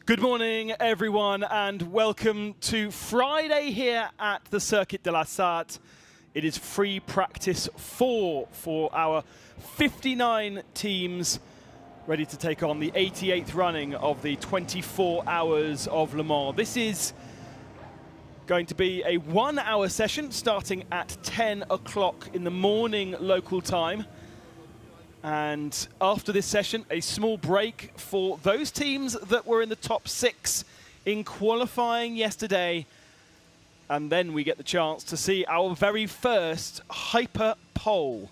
Good morning, everyone, and welcome to Friday here at the Circuit Delatraz. It is free practice 4 for our 59 teams ready to take on the 88th running of the 24 Hours of Le Mans. This is going to be a 1-hour session starting at 10 o'clock in the morning local time. And after this session, a small break for those teams that were in the top 6 in qualifying yesterday. And then we get the chance to see our very first hyper pole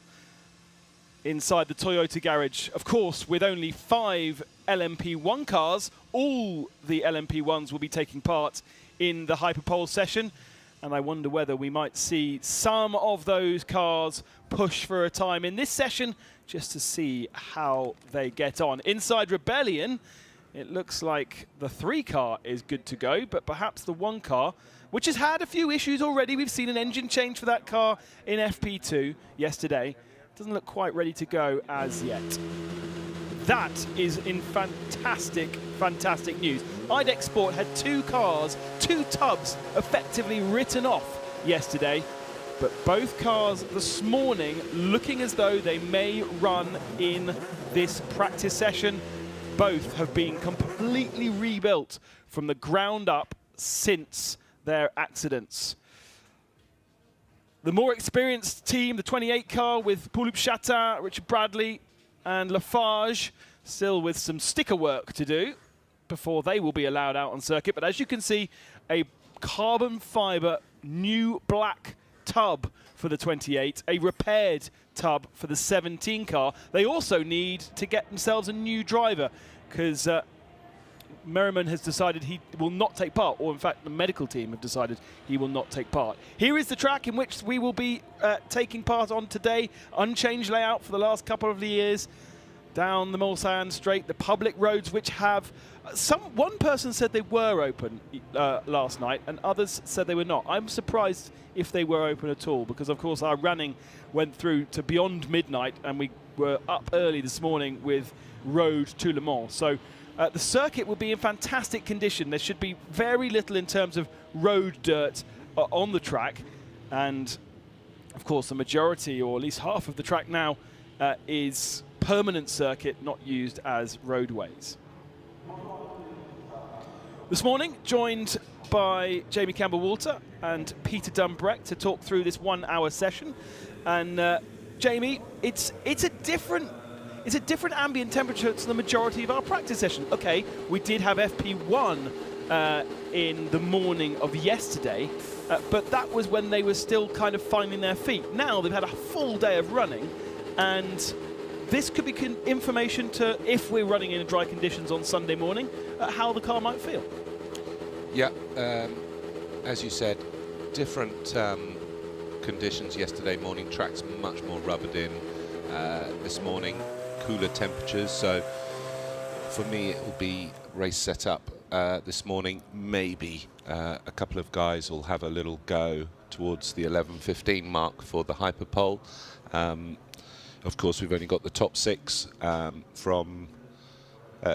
inside the Toyota garage. Of course, with only 5 LMP1 cars, all the LMP1s will be taking part in the hyper pole session. And I wonder whether we might see some of those cars push for a time in this session just to see how they get on. Inside Rebellion, it looks like the 3 car is good to go, but perhaps the 1 car, which has had a few issues already. We've seen an engine change for that car in FP2 yesterday. Doesn't look quite ready to go as yet. That is in fantastic, fantastic news. IDEX Sport had 2 cars, 2 tubs effectively written off yesterday. But both cars this morning looking as though they may run in this practice session. Both have been completely rebuilt from the ground up since their accidents. The more experienced team, the 28 car with Paul Chatin, Richard Bradley and Lafarge, still with some sticker work to do before they will be allowed out on circuit. But as you can see, a carbon fiber new black tub for the 28, a repaired tub for the 17 car. They also need to get themselves a new driver because Merriman has decided he will not take part, or in fact the medical team have decided he will not take part. Here is the track in which we will be taking part on today. Unchanged layout for the last couple of years. Down the Mulsanne Straight, the public roads which have one person said they were open last night and others said they were not. I'm surprised if they were open at all because of course our running went through to beyond midnight and we were up early this morning with road to Le Mans. So the circuit will be in fantastic condition. There should be very little in terms of road dirt on the track, and of course the majority or at least half of the track now is permanent circuit, not used as roadways. This morning, joined by Jamie Campbell-Walter and Peter Dumbrecht to talk through this 1-hour session. And Jamie, it's a different ambient temperature to the majority of our practice session. Okay, we did have FP1 in the morning of yesterday, but that was when they were still kind of finding their feet. Now they've had a full day of running, and this could be information to, if we're running in dry conditions on Sunday morning, how the car might feel. Yeah, as you said, different conditions yesterday morning. Track's much more rubbered in. This morning, cooler temperatures. So for me, it will be race setup this morning. Maybe a couple of guys will have a little go towards the 11:15 mark for the hyperpole. Of course, we've only got the top 6 from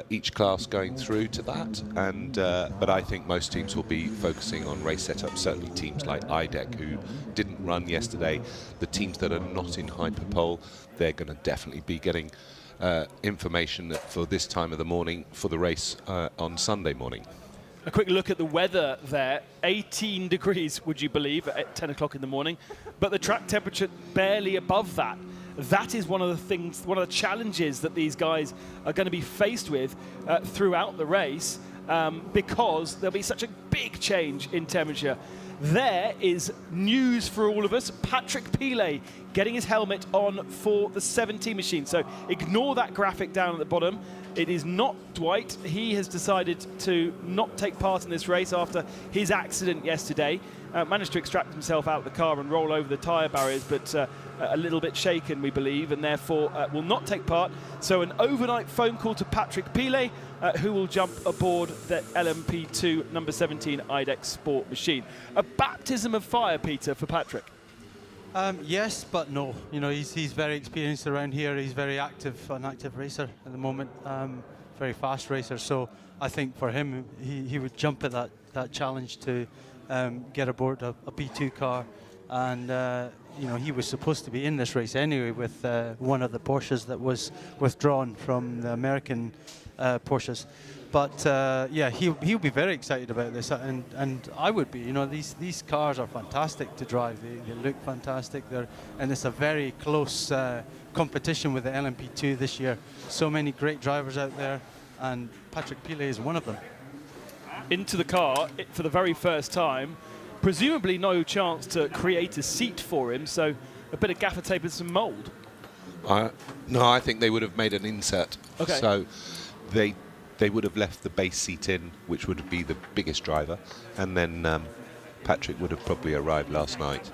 each class going through to that, and but I think most teams will be focusing on race setup. Certainly teams like IDEC, who didn't run yesterday, the teams that are not in hyperpole, they're going to definitely be getting information for this time of the morning for the race on Sunday morning. A quick look at the weather there. 18 degrees, would you believe, at 10 o'clock in the morning, but the track temperature barely above that. That is one of the things, one of the challenges that these guys are going to be faced with throughout the race, because there'll be such a big change in temperature. There is news for all of us. Patrick Pillay getting his helmet on for the 17 machine. So ignore that graphic down at the bottom. It is not Dwight. He has decided to not take part in this race after his accident yesterday. Managed to extract himself out of the car and roll over the tyre barriers, but a little bit shaken, we believe, and therefore will not take part. So an overnight phone call to Patrick Pillay, who will jump aboard the LMP2 number 17 IDEX Sport machine. A baptism of fire, Peter, for Patrick. Yes, but no. You know, he's very experienced around here. He's very active, an active racer at the moment. very fast racer. So I think for him, he would jump at that challenge to get aboard a P2 car. And you know, he was supposed to be in this race anyway with one of the Porsches that was withdrawn from the American Porsches. But yeah, he'll be very excited about this, and I would be. You know, these cars are fantastic to drive. They look fantastic. And it's a very close competition with the LMP2 this year. So many great drivers out there, and Patrick Pillay is one of them. Into the car for the very first time. Presumably no chance to create a seat for him, so a bit of gaffer tape and some mould. No, I think they would have made an insert. Okay. So they would have left the base seat in, which would be the biggest driver, and then Patrick would have probably arrived last night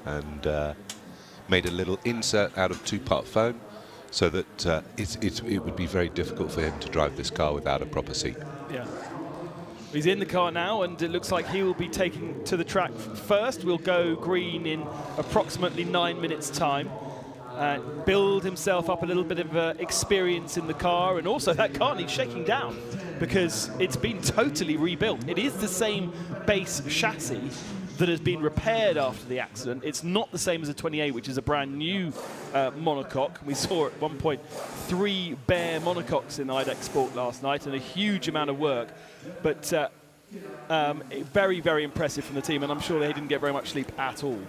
and made a little insert out of 2-part foam, so that it would be very difficult for him to drive this car without a proper seat. Yeah. He's in the car now, and it looks like he will be taking to the track first. We'll go green in approximately 9 minutes' time. Build himself up a little bit of experience in the car, and also that car needs shaking down because it's been totally rebuilt. It is the same base chassis that has been repaired after the accident. It's not the same as a 28, which is a brand new monocoque. We saw at one point 3 bare monocoques in IDEX Sport last night, and a huge amount of work. But very, very impressive from the team, and I'm sure they didn't get very much sleep at all.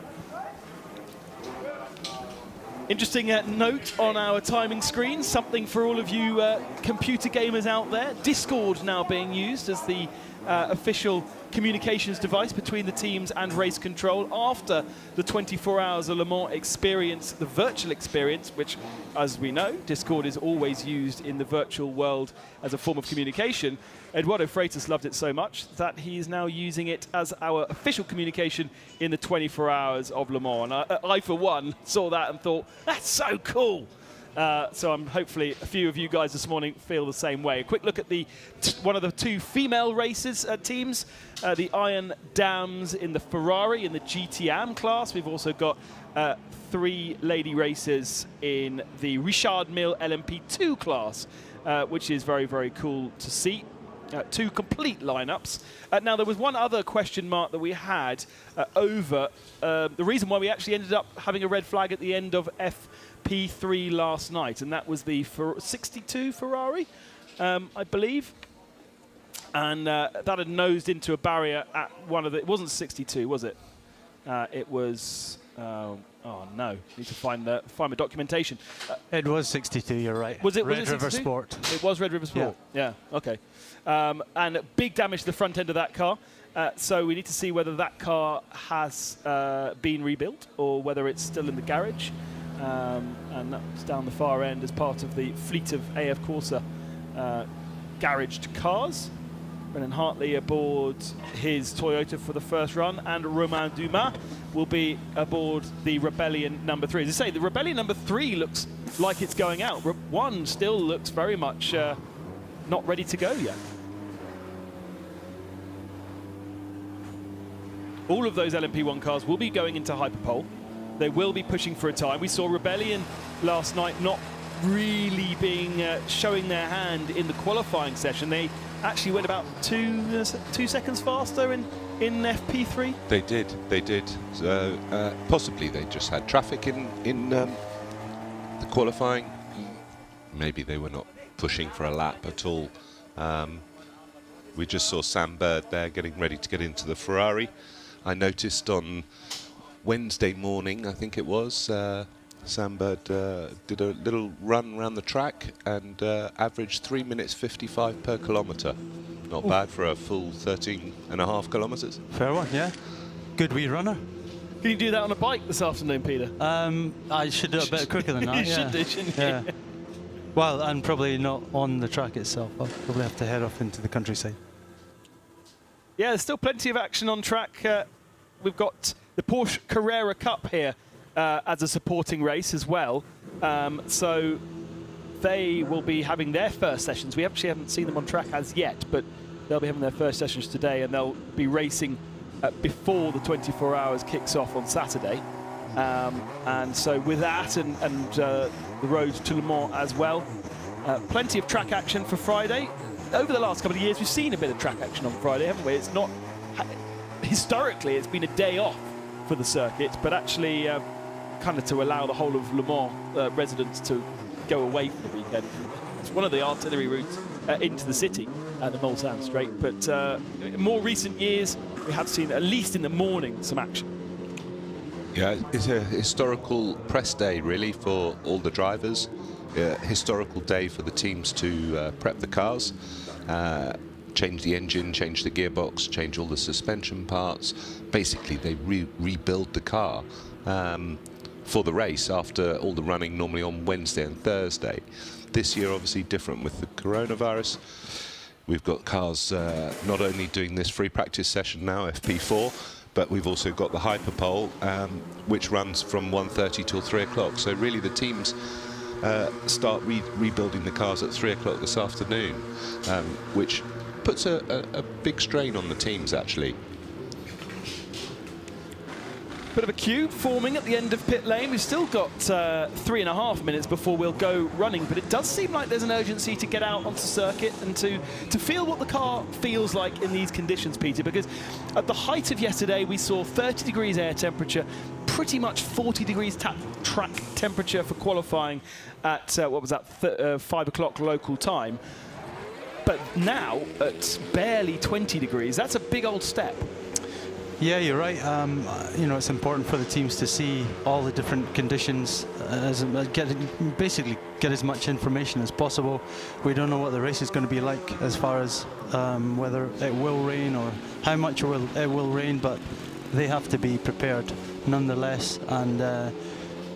Interesting note on our timing screen, something for all of you computer gamers out there. Discord now being used as the official communications device between the teams and race control after the 24 hours of Le Mans experience, the virtual experience, which, as we know, Discord is always used in the virtual world as a form of communication. Eduardo Freitas loved it so much that he is now using it as our official communication in the 24 hours of Le Mans. And I, for one, saw that and thought, that's so cool. So I'm hopefully a few of you guys this morning feel the same way. A quick look at the one of the 2 female races teams, the Iron Dams in the Ferrari in the GTM class. We've also got 3 lady racers in the Richard Mille LMP2 class, which is very, very cool to see. 2 complete lineups. Now, there was one other question mark that we had over the reason why we actually ended up having a red flag at the end of FP3 last night, and that was the 62 Ferrari, I believe. And that had nosed into a barrier at one of the... It wasn't 62, was it? It was... oh no! Need to find the documentation. It was 62. You're right. Was it Red was it River 62? Sport? It was Red River Sport. Yeah. Okay. And big damage to the front end of that car. So we need to see whether that car has been rebuilt or whether it's still in the garage. And that's down the far end as part of the fleet of AF Corsa garaged cars. Brennan Hartley aboard his Toyota for the first run, and Romain Dumas will be aboard the Rebellion number 3. As I say, the Rebellion number 3 looks like it's going out. 1 still looks very much not ready to go yet. All of those LMP1 cars will be going into Hyperpole. They will be pushing for a time. We saw Rebellion last night not really being showing their hand in the qualifying session. They actually went about 2 seconds faster in FP3. They did. So, possibly they just had traffic in the qualifying. Maybe they were not pushing for a lap at all. We just saw Sam Bird there getting ready to get into the Ferrari. I noticed on Wednesday morning, I think it was, Sam Bird did a little run around the track and averaged 3 minutes 55 per kilometre. Not bad for a full 13.5 kilometres. Fair one, yeah. Good wee runner. Can you do that on a bike this afternoon, Peter? I should do it a bit quicker than that. You should do, shouldn't you? Yeah. Well, and probably not on the track itself. I'll probably have to head off into the countryside. Yeah, there's still plenty of action on track. We've got the Porsche Carrera Cup here as a supporting race as well. So they will be having their first sessions. We actually haven't seen them on track as yet, but they'll be having their first sessions today, and they'll be racing before the 24 hours kicks off on Saturday. And so with that and the road to Le Mans as well, Plenty of track action for Friday. Over the last couple of years, we've seen a bit of track action on Friday, haven't we? It's not, historically, it's been a day off for the circuit, but actually kind of to allow the whole of Le Mans residents to go away for the weekend. It's one of the artillery routes into the city at the Mulsanne Straight, but in more recent years, we have seen, at least in the morning, some action. Yeah, it's a historical press day, really, for all the drivers. Historical day for the teams to prep the cars, change the engine, change the gearbox, change all the suspension parts. Basically, they rebuild the car for the race after all the running normally on Wednesday and Thursday. This year, obviously, different with the coronavirus. We've got cars not only doing this free practice session now, FP4, but we've also got the Hyperpole, which runs from 1:30 till 3 o'clock. So really the teams start rebuilding the cars at 3 o'clock this afternoon, which puts a big strain on the teams, actually. Bit of a queue forming at the end of pit lane. We've still got 3.5 minutes before we'll go running, but it does seem like there's an urgency to get out onto circuit and to feel what the car feels like in these conditions, Peter, because at the height of yesterday we saw 30 degrees air temperature, pretty much 40 degrees track temperature for qualifying at, what was that, 5 o'clock local time. But now at barely 20 degrees, that's a big old step. Yeah, you're right. You know, it's important for the teams to see all the different conditions, basically get as much information as possible. We don't know what the race is going to be like as far as whether it will rain or how much it will rain, but they have to be prepared nonetheless, and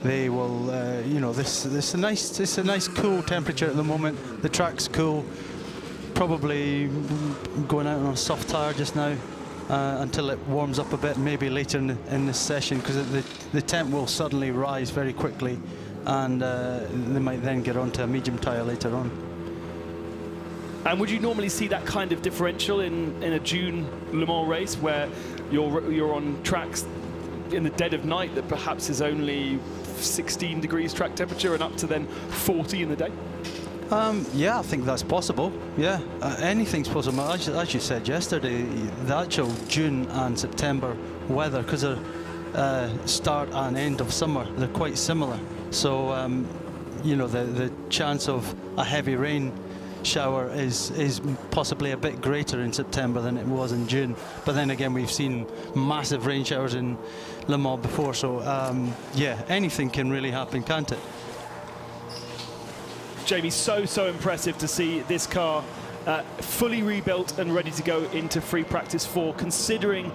they will. You know, it's a nice cool temperature at the moment. The track's cool. Probably going out on a soft tyre just now. Until it warms up a bit, maybe later in this session, because the temp will suddenly rise very quickly, and they might then get onto a medium tyre later on. And would you normally see that kind of differential in a June Le Mans race, where you're on tracks in the dead of night that perhaps is only 16 degrees track temperature and up to then 40 in the day? Yeah, I think that's possible. Yeah, anything's possible. As you said yesterday, the actual June and September weather, because they're start and end of summer, they're quite similar. So, you know, the chance of a heavy rain shower is possibly a bit greater in September than it was in June. But then again, we've seen massive rain showers in Le Mans before. So, yeah, anything can really happen, can't it? Jamie, so impressive to see this car fully rebuilt and ready to go into free practice 4, considering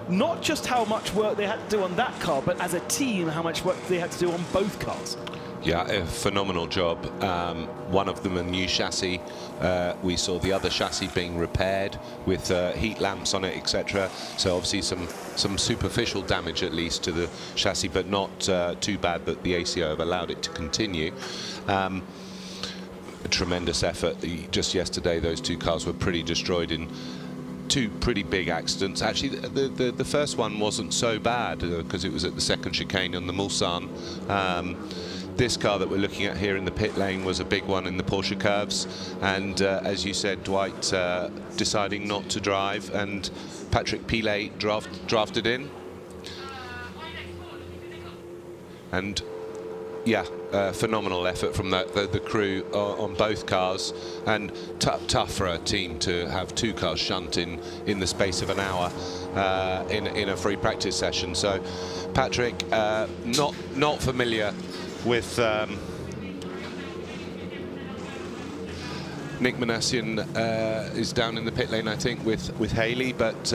not just how much work they had to do on that car, but as a team, how much work they had to do on both cars. Yeah, a phenomenal job. One of them a new chassis. We saw the other chassis being repaired with heat lamps on it, etc. So obviously some superficial damage at least to the chassis, but not too bad that the ACO have allowed it to continue. A tremendous effort. Just yesterday, those two cars were pretty destroyed in two pretty big accidents. Actually, the first one wasn't so bad because it was at the second chicane on the Mulsanne. This car that we're looking at here in the pit lane was a big one in the Porsche curves, and as you said, Dwight deciding not to drive, and Patrick Pillay drafted in. And yeah, phenomenal effort from the crew on both cars, and tough for a team to have two cars shunt in the space of an hour in a free practice session. So Patrick, not familiar with Nick Manassian is down in the pit lane, I think, with Haley, but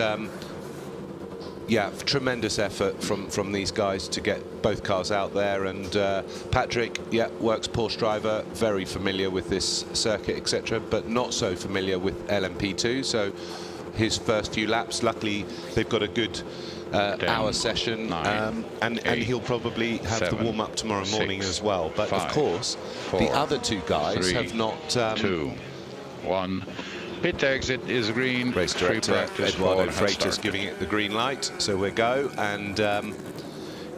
yeah, tremendous effort from these guys to get both cars out there. And Patrick, yeah, works Porsche driver, very familiar with this circuit, etc., but not so familiar with LMP2. So his first few laps, luckily they've got a good 10, hour session, 9, and 8, he'll probably have 7, to warm up tomorrow morning 6, as well. But 5, of course, 4, the other two guys 3, have not. 2, 1. Pit exit is green. Race director Practice Eduardo 4 has Freitas started. giving it the green light, so we'll go. And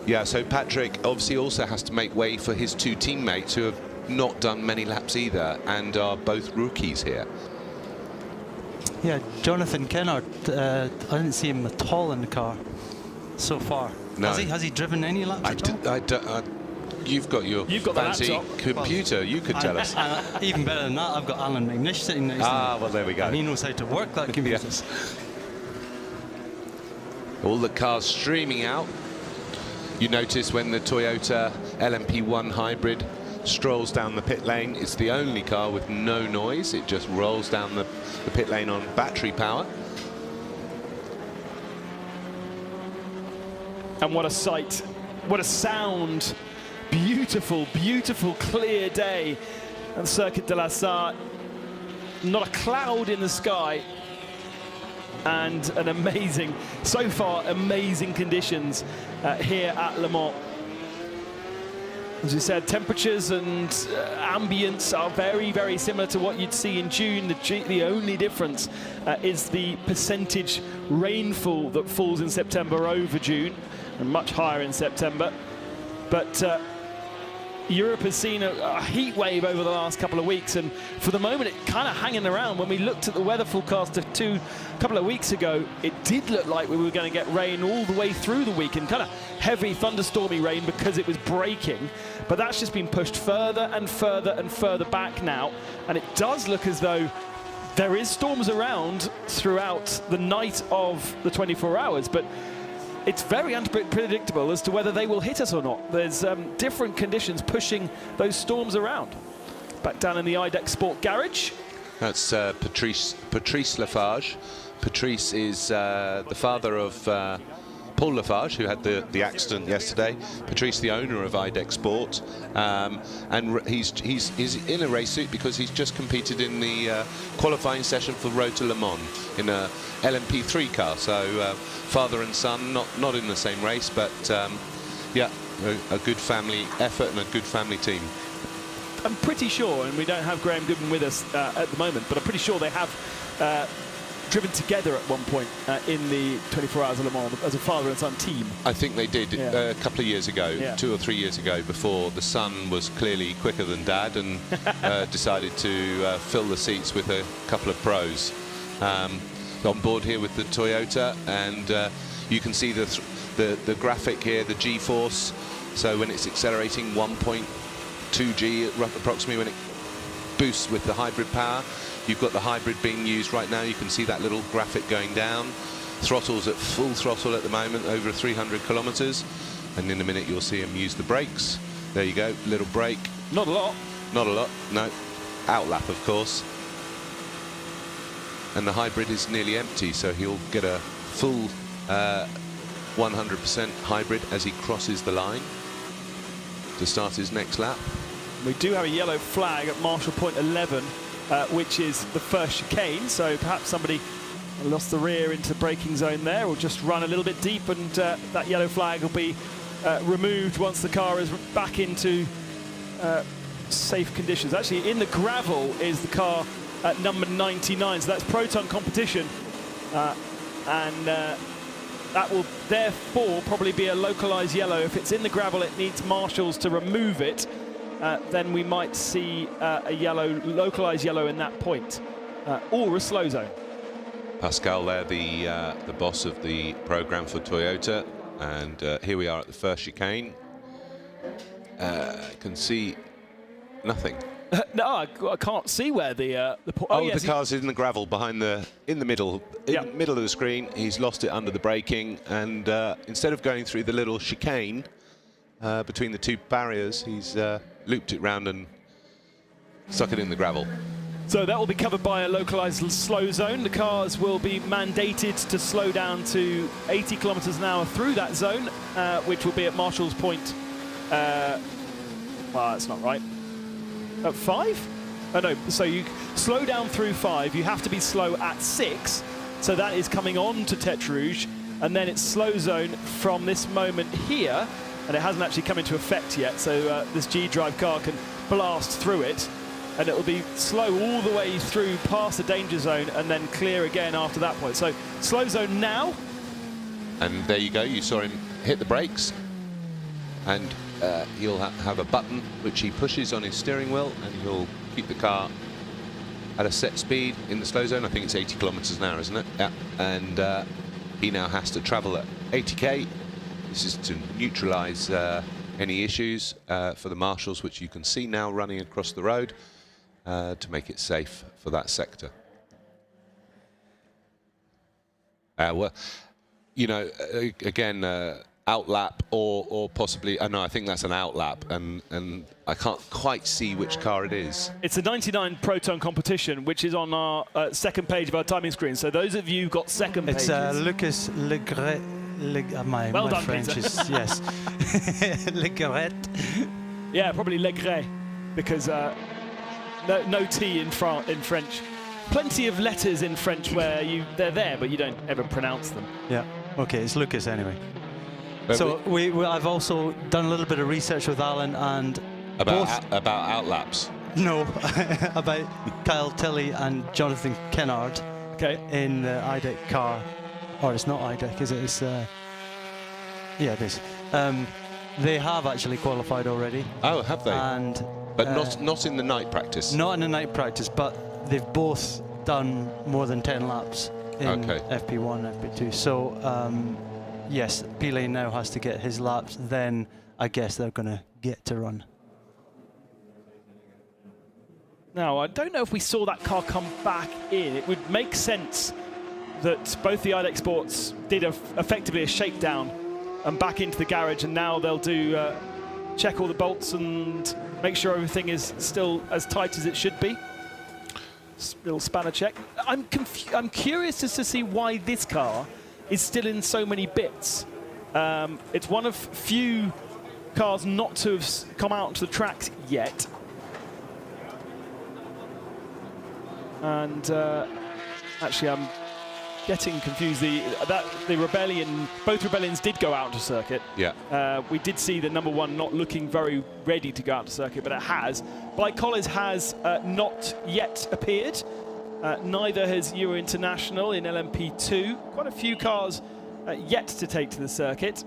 yeah, so Patrick obviously also has to make way for his two teammates who have not done many laps either, and are both rookies here. Yeah, Jonathan Kennard, I didn't see him at all in the car so far. No. Has he driven any laps at all? You've got your fancy laptop. computer. You could tell us. Even better than that, I've got Alan McNish sitting next to me. Well, there we go. And he knows how to work that computer. Yes. All the cars streaming out. You notice when the Toyota LMP1 hybrid strolls down the pit lane, it's the only car with no noise. It just rolls down the pit lane on battery power. And what a sight, what a sound. Beautiful, beautiful, clear day at the Circuit de la Sarthe. Not a cloud in the sky. And an amazing, so far, amazing conditions here at Le Mans. As you said, temperatures and ambience are very, very similar to what you'd see in June. The only difference is the percentage rainfall that falls in September over June, and much higher in September. But Europe has seen a heat wave over the last couple of weeks, and for the moment it kind of hanging around. When we looked at the weather forecast a couple of weeks ago, it did look like we were going to get rain all the way through the week, and kind of heavy thunderstormy rain because it was breaking. But that's just been pushed further and further and further back now, and it does look as though there is storms around throughout the night of the 24 hours, but it's very unpredictable as to whether they will hit us or not. There's different conditions pushing those storms around. Back down in the IDEX Sport Garage. That's Patrice Lafarge. Patrice is the father of Paul Lafarge, who had the accident yesterday. Patrice, the owner of IDEX Sport, and he's in a race suit because he's just competed in the qualifying session for Road to Le Mans in a LMP3 car. So father and son, not in the same race, but yeah, a good family effort and a good family team. I'm pretty sure, and we don't have Graham Goodman with us at the moment, but I'm pretty sure they have driven together at one point in the 24 Hours of Le Mans as a father and son team. I think they did a couple of years ago, 2 or 3 years ago, before the son was clearly quicker than dad and decided to fill the seats with a couple of pros. On board here with the Toyota, and you can see the graphic here, the G-force. So when it's accelerating, 1.2 G approximately when it boosts with the hybrid power. You've got the hybrid being used right now. You can see that little graphic going down. Throttle's at full throttle at the moment, over 300 kilometers. And in a minute you'll see him use the brakes. There you go, little brake. Not a lot. Not a lot, no. Outlap, of course. And the hybrid is nearly empty, so he'll get a full 100% hybrid as he crosses the line to start his next lap. We do have a yellow flag at Marshall Point 11, which is the first chicane, so perhaps somebody lost the rear into the braking zone there, or just run a little bit deep, and that yellow flag will be removed once the car is back into safe conditions. Actually, in the gravel is the car at number 99, so that's Proton competition, and that will therefore probably be a localized yellow. If it's in the gravel, it needs marshals to remove it. Then we might see a yellow, localized yellow in that point, or a slow zone. Pascal there, the boss of the program for Toyota, and here we are at the first chicane. Can see nothing. No, I can't see where the yes, the car's in the gravel behind in the middle of the screen. He's lost it under the braking, and instead of going through the little chicane between the two barriers, he's looped it round and stuck it in the gravel. So that will be covered by a localized slow zone. The cars will be mandated to slow down to 80 kilometers an hour through that zone, which will be at Marshall's Point. Well, that's not right. At 5? Oh no, so you slow down through 5, you have to be slow at 6, so that is coming on to Tête Rouge, and then it's slow zone from this moment here, and it hasn't actually come into effect yet, so this G-Drive car can blast through it, and it will be slow all the way through past the danger zone and then clear again after that point. So slow zone now. And there you go, you saw him hit the brakes, and he'll have a button which he pushes on his steering wheel, and he'll keep the car at a set speed in the slow zone. I think it's 80 kilometers an hour, isn't it? Yeah. And he now has to travel at 80k. This is to neutralize any issues for the marshals, which you can see now running across the road, to make it safe for that sector. Well, you know, again, outlap or possibly, no, I think that's an outlap, and I can't quite see which car it is. It's a 99 Proton competition, which is on our second page of our timing screen. So those of you who've got second pages. It's Lucas Legret. My French Peter. is, yes. Legret. Yeah, probably Legret, because no T in French. Plenty of letters in French where they're there, but you don't ever pronounce them. Yeah. Okay, it's Lucas anyway. So I've also done a little bit of research with Alan and about outlaps. No, about Kyle Tilley and Jonathan Kennard. Okay. In the IDEC car, or it's not IDEC, is it? It's yeah, it is. They have actually qualified already. Oh, have they? And but not in the night practice. Not in the night practice, but they've both done more than 10 laps in FP1, FP2. So yes, Pillay now has to get his laps. Then I guess they're going to get to run. Now, I don't know if we saw that car come back in. It would make sense that both the IDEC Sports did effectively a shakedown and back into the garage, and now they'll do check all the bolts and make sure everything is still as tight as it should be. Little spanner check. I'm curious as to see why this car is still in so many bits. It's one of few cars not to have come out onto the tracks yet. And actually, I'm getting confused. The Rebellion, both Rebellions did go out to circuit. Yeah. We did see the number one not looking very ready to go out to circuit, but it has. Bike Collars has not yet appeared. Neither has Euro International in LMP2. Quite a few cars yet to take to the circuit.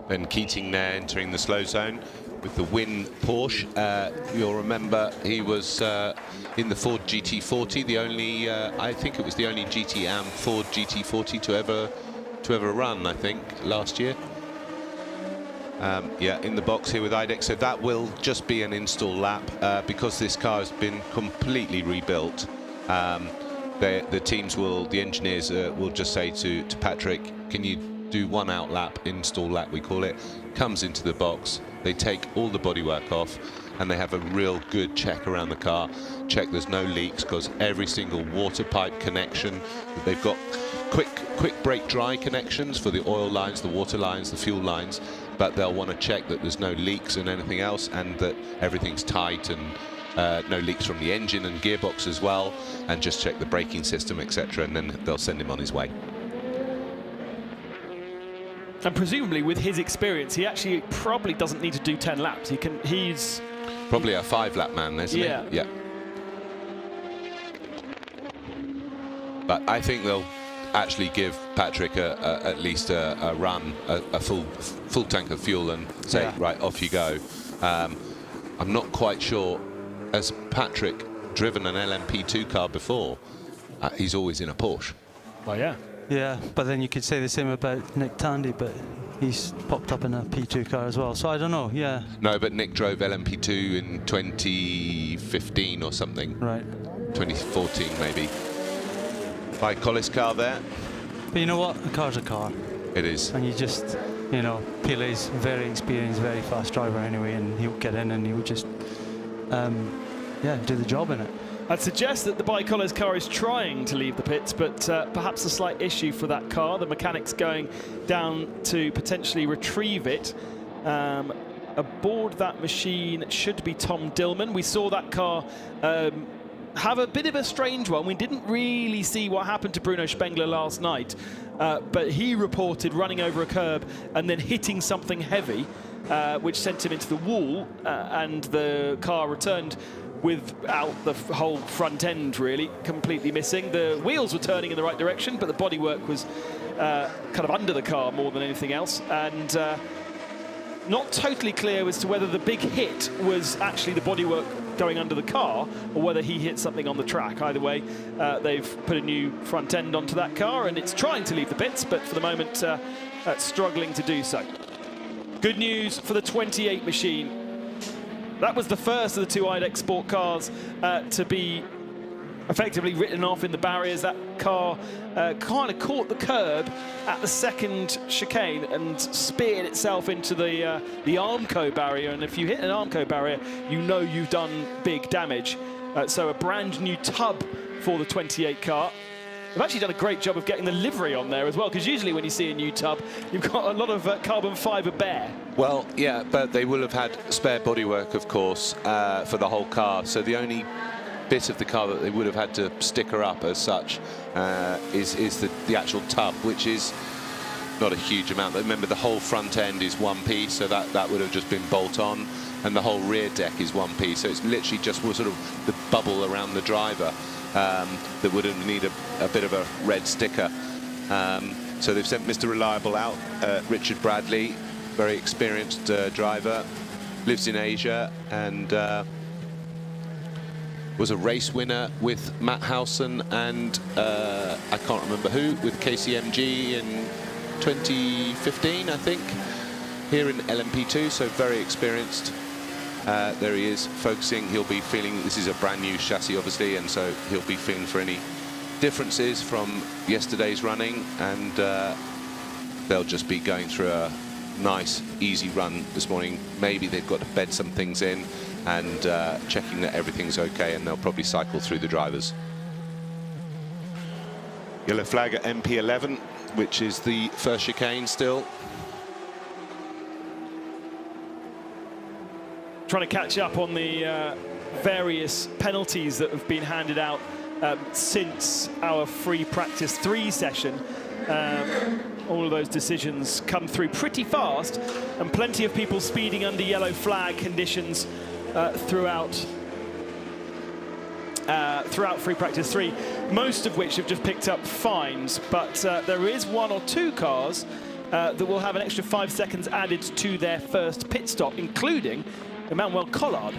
Ben Keating there entering the slow zone with the Win Porsche. You'll remember he was in the Ford GT40, the only, I think it was the only GT Ford GT40 to ever run, I think, last year. Yeah, in the box here with IDEC. So that will just be an install lap because this car has been completely rebuilt. The teams will, the engineers will just say to Patrick, can you do one out lap, install lap we call it, comes into the box, they take all the bodywork off, and they have a real good check around the car, check there's no leaks, because every single water pipe connection, they've got quick break dry connections for the oil lines, the water lines, the fuel lines, but they'll want to check that there's no leaks and anything else, and that everything's tight, and no leaks from the engine and gearbox as well, and just check the braking system, etc., and then they'll send him on his way. And presumably, with his experience, he actually probably doesn't need to do 10 laps. He's probably a 5-lap man, isn't he? Yeah. But I think they'll actually give Patrick at least a run, a full tank of fuel, and say, right, off you go. I'm not quite sure. Has Patrick driven an LMP2 car before? He's always in a Porsche. Oh, yeah. Yeah, but then you could say the same about Nick Tandy, but he's popped up in a P2 car as well. So I don't know, yeah. No, but Nick drove LMP2 in 2015 or something. Right. 2014 maybe. By Collis car there. But you know what? A car's a car. It is. And you just, you know, Pillay's very experienced, very fast driver anyway, and he'll get in and he'll just, yeah, do the job in it. I'd suggest that the Bicolor's car is trying to leave the pits, but perhaps a slight issue for that car. The mechanics going down to potentially retrieve it. Aboard that machine should be Tom Dillman. We saw that car have a bit of a strange one. We didn't really see what happened to Bruno Spengler last night, but he reported running over a curb and then hitting something heavy, which sent him into the wall, and the car returned without the whole front end really completely missing. The wheels were turning in the right direction, but the bodywork was kind of under the car more than anything else. And not totally clear as to whether the big hit was actually the bodywork going under the car or whether he hit something on the track. Either way, they've put a new front end onto that car and it's trying to leave the pits, but for the moment struggling to do so. Good news for the 28 machine. That was the first of the two IDEX Sport cars to be effectively written off in the barriers. That car kind of caught the curb at the second chicane and speared itself into the Armco barrier. And if you hit an Armco barrier, you know you've done big damage. So a brand new tub for the 28 car. They've actually done a great job of getting the livery on there as well, because usually when you see a new tub, you've got a lot of carbon fibre bare. Well, yeah, but they will have had spare bodywork, of course, for the whole car. So the only bit of the car that they would have had to sticker up as such is the actual tub, which is not a huge amount. But remember, the whole front end is one piece, so that would have just been bolt on, and the whole rear deck is one piece. So it's literally just sort of the bubble around the driver that would need a bit of a red sticker. So they've sent Mr. Reliable out, Richard Bradley, very experienced driver, lives in Asia, and was a race winner with Matt Howson and I can't remember who, with KCMG in 2015, I think, here in LMP2, so very experienced. There he is, focusing. He'll be feeling, this is a brand new chassis, obviously, and so he'll be feeling for any differences from yesterday's running, and they'll just be going through a nice, easy run this morning. Maybe they've got to bed some things in and checking that everything's okay, and they'll probably cycle through the drivers. Yellow flag at MP11, which is the first chicane still. Trying to catch up on the various penalties that have been handed out since our free practice 3 session. All of those decisions come through pretty fast, and plenty of people speeding under yellow flag conditions throughout free practice 3, most of which have just picked up fines, but there is 1 or 2 cars that will have an extra 5 seconds added to their first pit stop, including Emmanuel Collard.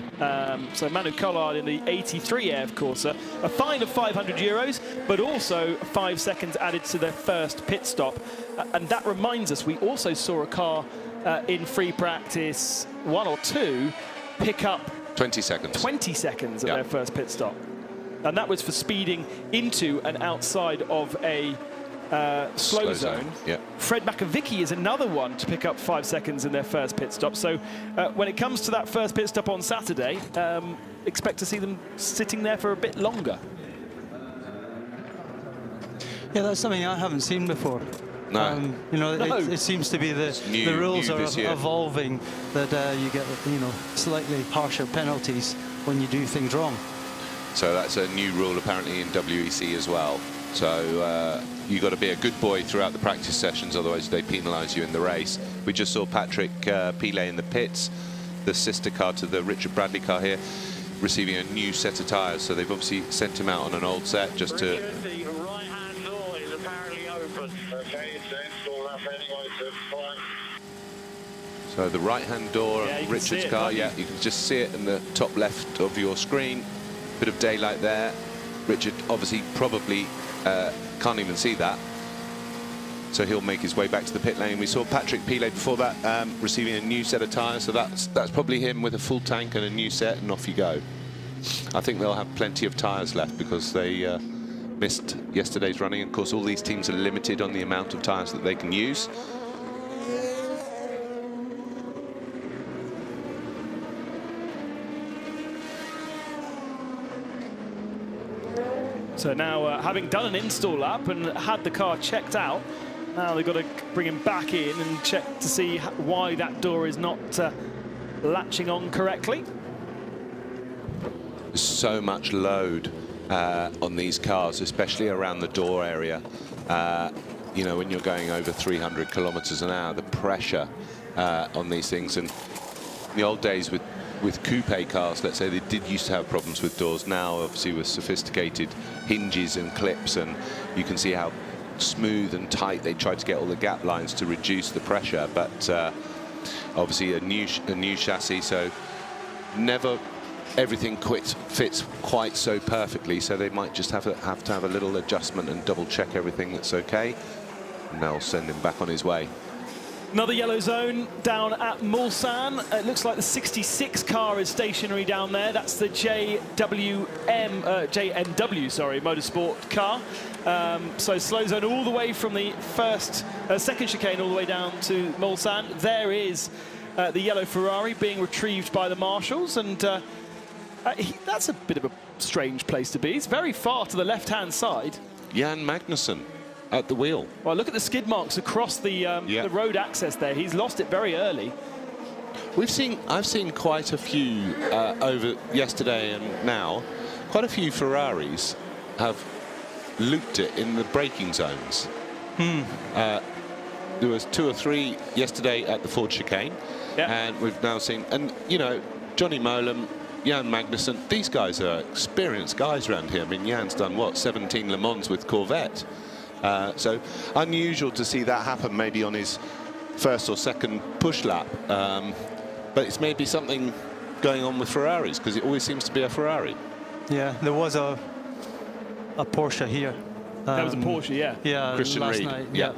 So Manu Collard in the 83 AF Corsa, a fine of €500, but also 5 seconds added to their first pit stop. And that reminds us, we also saw a car in free practice 1 or 2 pick up 20 seconds. 20 seconds at their first pit stop. And that was for speeding into and outside of a slow zone. Yep. Fred Makovicky is another one to pick up 5 seconds in their first pit stop. So when it comes to that first pit stop on Saturday, expect to see them sitting there for a bit longer. Yeah, that's something I haven't seen before. No. You know, No. it seems to be the rules are evolving, that you get, you know, slightly harsher penalties when you do things wrong. So that's a new rule apparently in WEC as well. So you've got to be a good boy throughout the practice sessions, otherwise they penalise you in the race. We just saw Patrick Pillay in the pits, the sister car to the Richard Bradley car here, receiving a new set of tyres. So they've obviously sent him out on an old set just to... The right-hand door is apparently open. Okay, it's installed up anyway, so it's fine. So the right-hand door Yeah, on you can Richard's see it, car, can't you? yeah, you can just see it in the top left of your screen. Bit of daylight there. Richard obviously probably can't even see that, so he'll make his way back to the pit lane. We saw Patrick Pillay before that receiving a new set of tyres, so that's probably him with a full tank and a new set, and off you go. I think they'll have plenty of tyres left because they missed yesterday's running. Of course, all these teams are limited on the amount of tyres that they can use. So now, having done an install lap and had the car checked out, now they've got to bring him back in and check to see why that door is not latching on correctly. There's so much load on these cars, especially around the door area. You know, when you're going over 300 kilometers an hour, the pressure on these things. And in the old days with coupe cars, let's say, they did used to have problems with doors. Now, obviously, with sophisticated hinges and clips, and you can see how smooth and tight they try to get all the gap lines to reduce the pressure. But obviously a new chassis, so never everything fits quite so perfectly, so they might just have to have a little adjustment and double check everything that's okay, and they'll send him back on his way. Another yellow zone down at Mulsanne. It looks like the 66 car is stationary down there. That's the JMW Motorsport car. So slow zone all the way from the second chicane all the way down to Mulsanne. There is the yellow Ferrari being retrieved by the marshals, and that's a bit of a strange place to be. It's very far to the left-hand side. Jan Magnussen at the wheel. Well, look at the skid marks across the road access there. He's lost it very early. I've seen quite a few over yesterday and now. Quite a few Ferraris have looped it in the braking zones. There was 2 or 3 yesterday at the Ford Chicane, and we've now seen, and you know, Johnny Molam, Jan Magnussen, these guys are experienced guys around here. I mean, Jan's done what, 17 Le Mans with Corvette. So unusual to see that happen maybe on his first or second push lap, but it's maybe something going on with Ferraris, because it always seems to be a Ferrari. Yeah, there was a Porsche here. That was a Porsche, yeah. Yeah, Christian last Reed, night. yeah.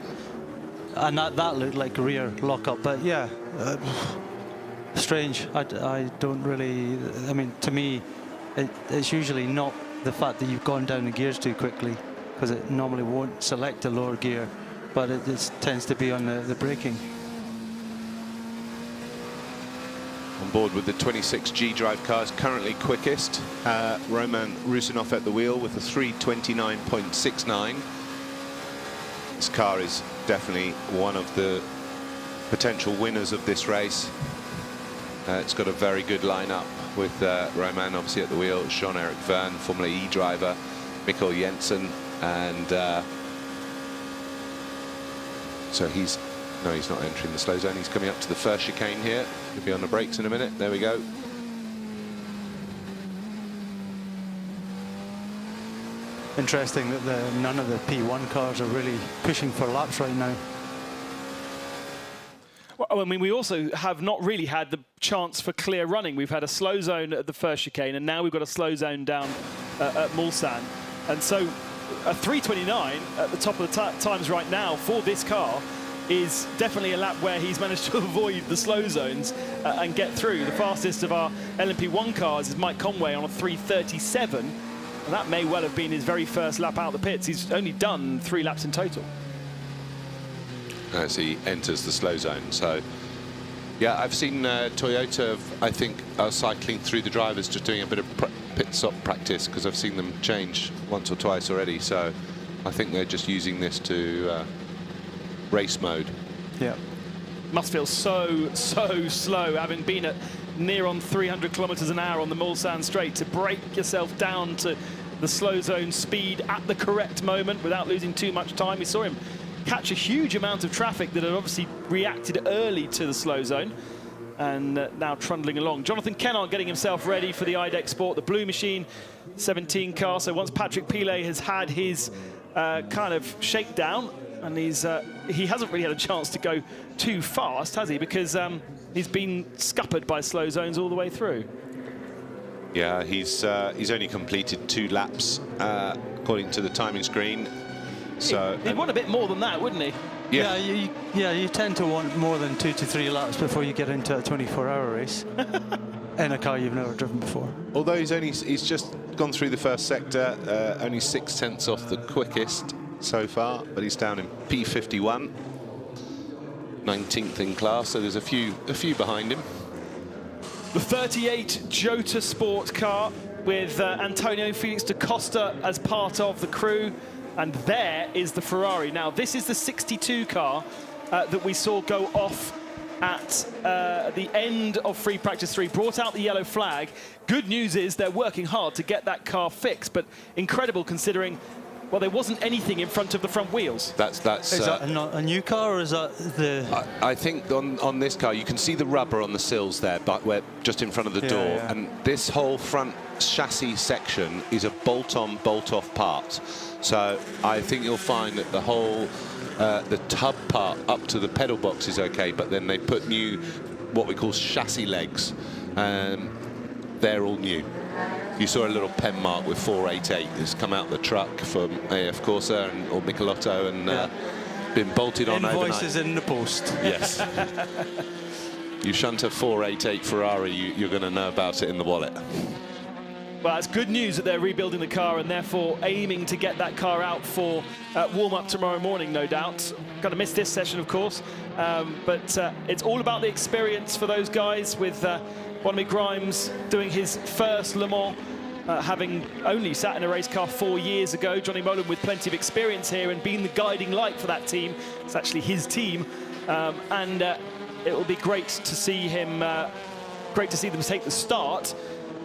And that looked like a rear lockup, but yeah, strange. I don't really. I mean, to me, it's usually not the fact that you've gone down the gears too quickly, because it normally won't select a lower gear, but it tends to be on the braking. On board with the 26G drive cars, currently quickest. Roman Rusinov at the wheel with a 3:29.69. This car is definitely one of the potential winners of this race. It's got a very good lineup with Roman obviously at the wheel, Jean-Eric Verne, Formula E driver, Mikkel Jensen, and so he's not entering the slow zone. He's coming up to the first chicane here. He'll be on the brakes in a minute. There we go. Interesting that none of the P1 cars are really pushing for laps right now. Well, I mean, we also have not really had the chance for clear running. We've had a slow zone at the first chicane, and now we've got a slow zone down at Mulsanne. And so a 3:29 at the top of the times right now for this car is definitely a lap where he's managed to avoid the slow zones and get through. The fastest of our LMP1 cars is Mike Conway on a 3:37, and that may well have been his very first lap out of the pits. He's only done 3 laps in total. As he enters the slow zone. So yeah, I've seen Toyota, I think, are cycling through the drivers, just doing a bit of pit stop practice, because I've seen them change once or twice already. So I think they're just using this to race mode. Yeah. Must feel so slow, having been at near on 300 kilometers an hour on the Mulsanne straight, to break yourself down to the slow zone speed at the correct moment without losing too much time. We saw him catch a huge amount of traffic that had obviously reacted early to the slow zone, and now trundling along. Jonathan Kennard getting himself ready for the IDEC Sport, the Blue Machine 17 car. So once Patrick Pillay has had his kind of shakedown, and he hasn't really had a chance to go too fast, has he? Because he's been scuppered by slow zones all the way through. Yeah, he's only completed 2 laps according to the timing screen. So he'd want a bit more than that, wouldn't he? Yeah, you tend to want more than 2 to 3 laps before you get into a 24-hour race in a car you've never driven before. Although he's just gone through the first sector, only 6/10 off the quickest so far, but he's down in P51, 19th in class, so there's a few behind him. The 38 Jota Sport car with Antonio Felix da Costa as part of the crew. And there is the Ferrari. Now, this is the 62 car that we saw go off at the end of free practice 3, brought out the yellow flag. Good news is they're working hard to get that car fixed, but incredible considering, well, there wasn't anything in front of the front wheels. That's is that a new car, or is that the... I think on this car, you can see the rubber on the sills there, but we're just in front of the door. Yeah. And this whole front chassis section is a bolt-on, bolt-off part. So I think you'll find that the whole, the tub part up to the pedal box is okay, but then they put new what we call chassis legs. They're all new. You saw a little pen mark with 488 that's come out the truck from AF Corsa or Michelotto and been bolted on overnight. Invoices in the post. Yes. You shunt a 488 Ferrari, you're going to know about it in the wallet. Well, it's good news that they're rebuilding the car and therefore aiming to get that car out for warm-up tomorrow morning, no doubt. Going to miss this session, of course, but it's all about the experience for those guys, with Bonamy Grimes doing his first Le Mans, having only sat in a race car 4 years ago. Johnny Molan with plenty of experience here and being the guiding light for that team. It's actually his team, and it will be great to see him, great to see them take the start.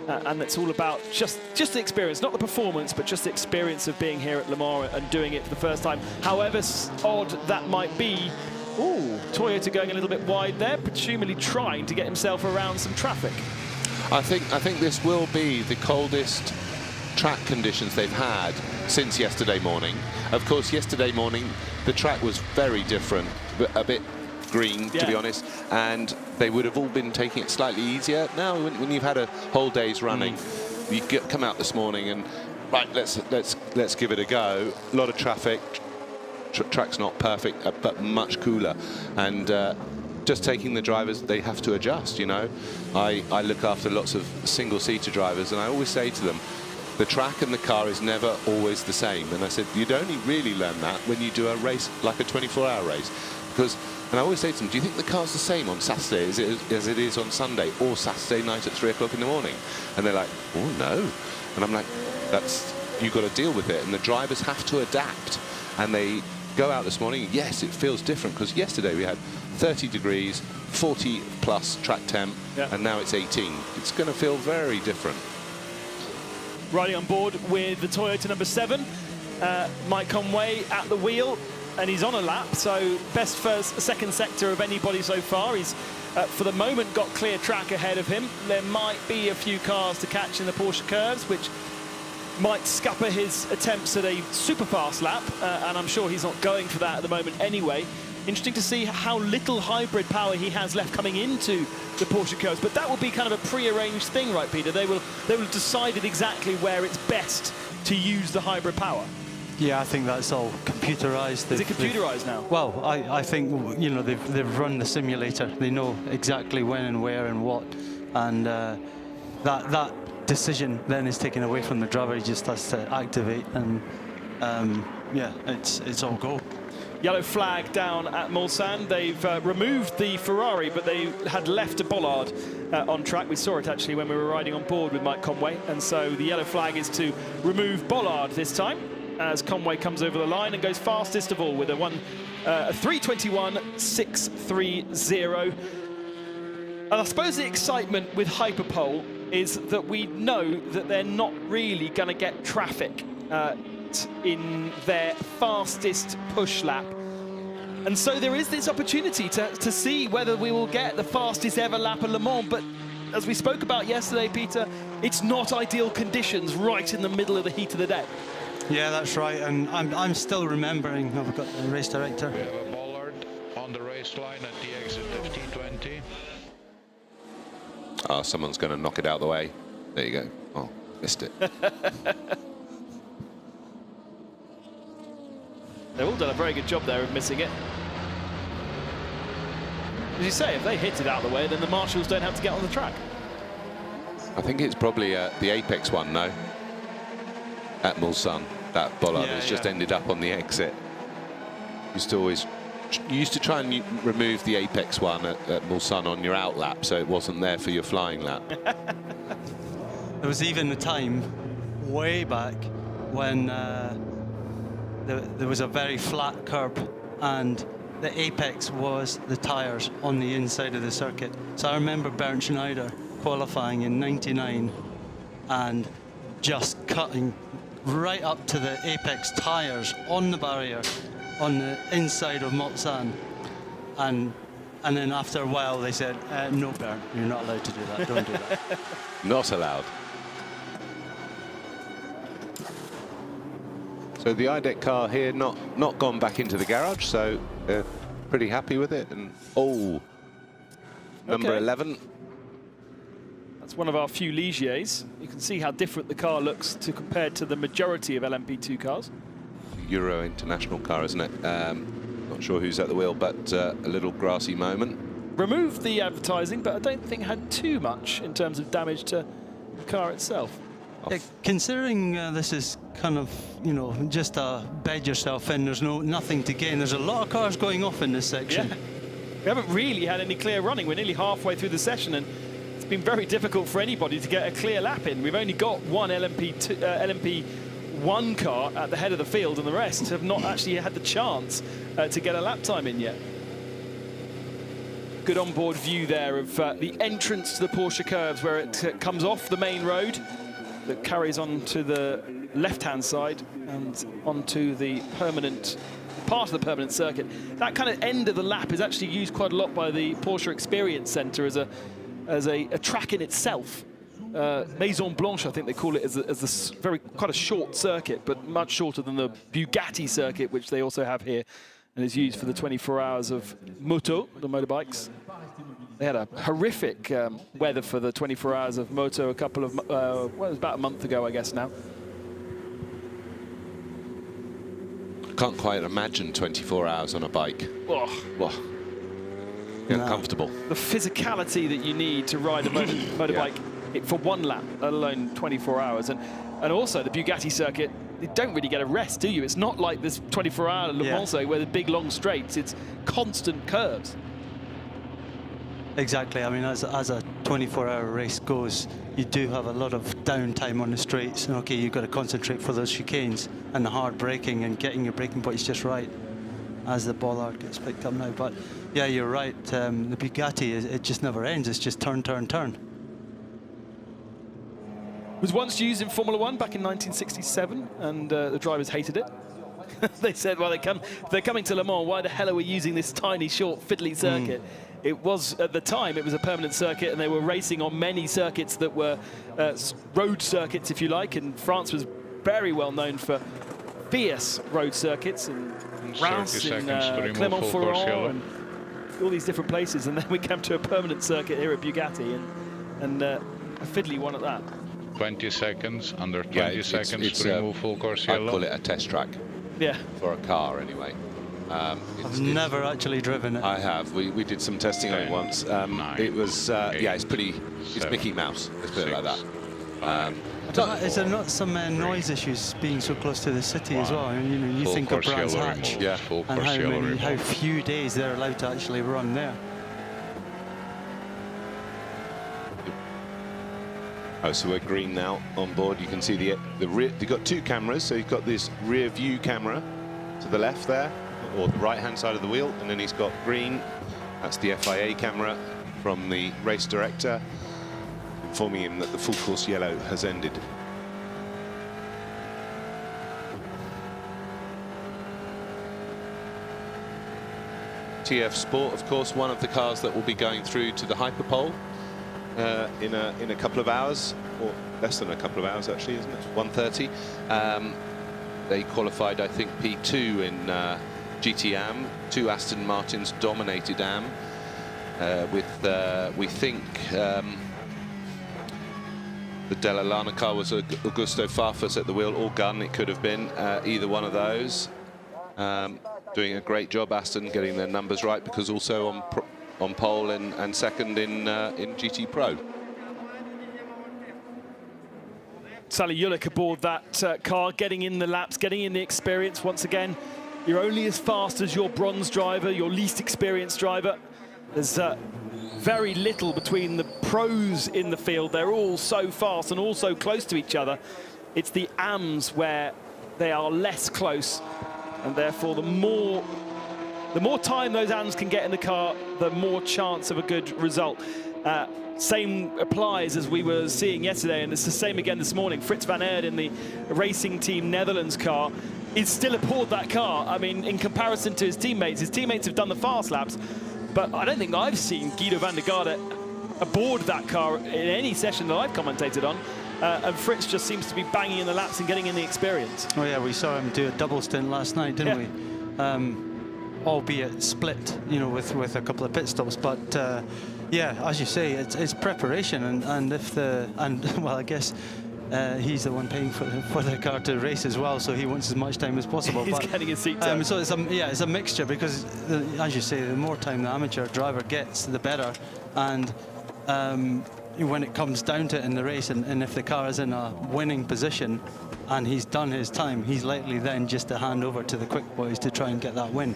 And it's all about just the experience, not the performance, but just the experience of being here at Le Mans and doing it for the first time. However odd that might be. Ooh, Toyota going a little bit wide there, presumably trying to get himself around some traffic. I think this will be the coldest track conditions they've had since yesterday morning. Of course, yesterday morning the track was very different, a bit green, to be honest, and they would have all been taking it slightly easier. Now, when you've had a whole day's running, you come out this morning and right, let's give it a go. A lot of traffic. Track's not perfect, but much cooler, and just taking the drivers, they have to adjust. You know, I look after lots of single-seater drivers, and I always say to them, the track and the car is never always the same. And I said, you'd only really learn that when you do a race like a 24-hour race, because. And I always say to them, do you think the car's the same on Saturday as it is on Sunday, or Saturday night at 3 o'clock in the morning? And they're like, oh no. And I'm like, you've got to deal with it. And the drivers have to adapt. And they go out this morning, yes, it feels different, because yesterday we had 30 degrees, 40 plus track temp, and now it's 18. It's going to feel very different. Riding on board with the Toyota number 7, Mike Conway at the wheel. And he's on a lap, so best second sector of anybody so far. He's, for the moment, got clear track ahead of him. There might be a few cars to catch in the Porsche curves, which might scupper his attempts at a super fast lap, and I'm sure he's not going for that at the moment anyway. Interesting to see how little hybrid power he has left coming into the Porsche curves, but that will be kind of a pre-arranged thing, right, Peter? They will have decided exactly where it's best to use the hybrid power. Yeah, I think that's all computerized. Is it computerized now? Well, I think, you know, they've run the simulator. They know exactly when and where and what, and that decision then is taken away from the driver. He just has to activate, and yeah, it's all go. Yellow flag down at Mulsanne. They've removed the Ferrari, but they had left a bollard on track. We saw it actually when we were riding on board with Mike Conway, and so the yellow flag is to remove bollard this time, as Conway comes over the line and goes fastest of all with a 3:21.630. And I suppose the excitement with Hyperpole is that we know that they're not really going to get traffic in their fastest push lap. And so there is this opportunity to see whether we will get the fastest ever lap at Le Mans. But as we spoke about yesterday, Peter, it's not ideal conditions right in the middle of the heat of the day. Yeah, that's right, and I'm still remembering. I've got the race director. We have a bollard on the race line at the exit of T20. Oh, someone's going to knock it out of the way. There you go. Oh, missed it. They've all done a very good job there of missing it. As you say, if they hit it out of the way, then the marshals don't have to get on the track. I think it's probably the Apex one, no? At Mulsanne. That bollard has just ended up on the exit. You used to try and remove the Apex one at Mulsanne on your out lap, so it wasn't there for your flying lap. There was even a time way back when there was a very flat curb, and the apex was the tyres on the inside of the circuit. So I remember Bernd Schneider qualifying in '99 and just cutting right up to the apex tyres on the barrier on the inside of Mulsanne, and then after a while they said, no, Bernd, you're not allowed to do that, don't do that. Not allowed. So the IDEC car here not gone back into the garage, so pretty happy with it. And oh, number Okay. 11. That's one of our few Ligiers. You can see how different the car looks compared to the majority of LMP2 cars. Euro International car, isn't it? Not sure who's at the wheel, but a little grassy moment. Removed the advertising, but I don't think had too much in terms of damage to the car itself. Yeah, considering this is kind of, you know, just a bed yourself in, there's nothing to gain. There's a lot of cars going off in this section. Yeah. We haven't really had any clear running. We're nearly halfway through the session, and it's been very difficult for anybody to get a clear lap in. We've only got one LMP1 car at the head of the field, and the rest have not actually had the chance to get a lap time in yet. Good onboard view there of the entrance to the Porsche curves, where it comes off the main road that carries on to the left-hand side and onto the permanent part of the permanent circuit. That kind of end of the lap is actually used quite a lot by the Porsche Experience Centre as a track in itself. Maison Blanche, I think they call it, as a quite a short circuit, but much shorter than the Bugatti circuit, which they also have here, and is used for the 24 hours of moto, the motorbikes. They had a horrific weather for the 24 hours of moto a couple of, well, it was about a month ago, I guess now. Can't quite imagine 24 hours on a bike. Oh. Whoa. Uncomfortable. The physicality that you need to ride a motorbike for one lap, let alone 24 hours. And also the Bugatti circuit, you don't really get a rest, do you? It's not like this 24-hour Le Mans where the big long straights, it's constant curves. Exactly. I mean, as a 24-hour race goes, you do have a lot of downtime on the straights. And okay, you've got to concentrate for those chicanes and the hard braking and getting your braking points just right as the bollard gets picked up now. But yeah, you're right. The Bugatti, it just never ends. It's just turn, turn, turn. It was once used in Formula One back in 1967, and the drivers hated it. They said, well, they're coming to Le Mans, why the hell are we using this tiny, short, fiddly circuit? It was, at the time, it was a permanent circuit, and they were racing on many circuits that were road circuits, if you like, and France was very well known for fierce road circuits, and Reims, in Clermont-Ferrand, and all these different places, and then we came to a permanent circuit here at Bugatti, and a fiddly one at that. 20 seconds, under 20 seconds to remove full course yellow. I'd call it a test track. Yeah. For a car, anyway. I've never actually driven it. I have. We did some testing on it once. It was, yeah, it's Mickey Mouse, let's put it like that. Is there not some noise issues being so close to the city as well? And, you know, you think of Brands Hatch and how few days they're allowed to actually run there. Oh, so we're green now on board. You can see the rear. You've got two cameras, so you've got this rear view camera to the left there, or the right-hand side of the wheel, and then he's got green. That's the FIA camera from the race director, informing him that the full course yellow has ended. TF Sport, of course, one of the cars that will be going through to the hyperpole in a couple of hours, or less than a couple of hours actually, isn't it? 1:30. They qualified, I think, P2 in GT AM. Two Aston Martins dominated AM with, we think, the Delatraz car was Augusto Farfus at the wheel, or Gunn, it could have been, either one of those. Doing a great job, Aston, getting their numbers right, because also on pole and second in GT Pro. Sally Yulik aboard that car, getting in the laps, getting in the experience. Once again, you're only as fast as your bronze driver, your least experienced driver. There's very little between the pros in the field. They're all so fast and all so close to each other. It's the AMs where they are less close, and therefore the more time those AMs can get in the car, the more chance of a good result. Same applies as we were seeing yesterday, and it's the same again this morning. Frits van Aert in the Racing Team Netherlands car is still aboard that car. I mean, in comparison to his teammates have done the fast laps, but I don't think I've seen Guido van der Garde aboard that car in any session that I've commentated on. And Frits just seems to be banging in the laps and getting in the experience. Oh yeah, we saw him do a double stint last night, didn't we? Albeit split, you know, with a couple of pit stops, but Yeah, as you say, it's preparation, and well, I guess he's the one paying for the car to race as well, so he wants as much time as possible. He's getting his seat down. So it's a mixture, because as you say, the more time the amateur driver gets, the better. And when it comes down to it in the race, and if the car is in a winning position and he's done his time, he's likely then just to hand over to the quick boys to try and get that win.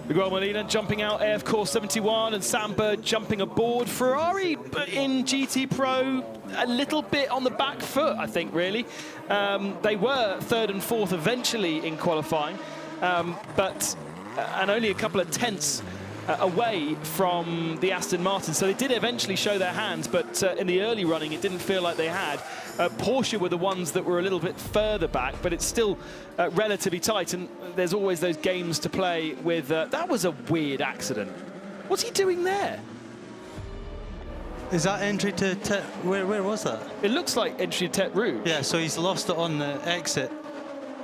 Miguel Molina jumping out AF Course 71, and Sam Bird jumping aboard. Ferrari in GT Pro a little bit on the back foot, I think, really. They were 3rd and 4th eventually in qualifying, and only a couple of tenths away from the Aston Martin. So they did eventually show their hands, but in the early running, it didn't feel like they had. Porsche were the ones that were a little bit further back, but it's still relatively tight, and there's always those games to play with. That was a weird accident. What's he doing there? Is that entry to where was that? It looks like entry to Tête Rouge. Yeah, so he's lost it on the exit,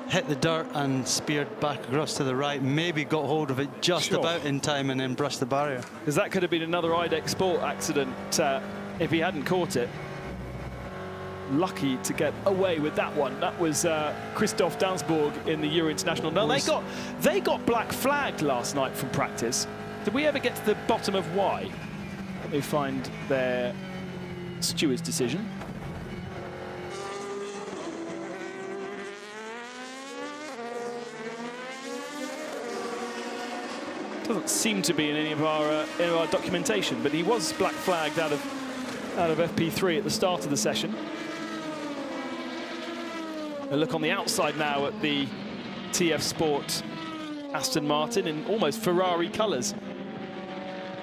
hit the dirt and speared back across to the right, maybe got hold of it just about in time and then brushed the barrier. Because that could have been another IDEC Sport accident if he hadn't caught it. Lucky to get away with that one. That was Christoph Dansborg in the Euro International. Now, they got black flagged last night from practice. Did we ever get to the bottom of why? Let me find their steward's decision. Doesn't seem to be in any of our documentation, but he was black flagged out of FP3 at the start of the session. A look on the outside now at the TF Sport Aston Martin in almost Ferrari colours.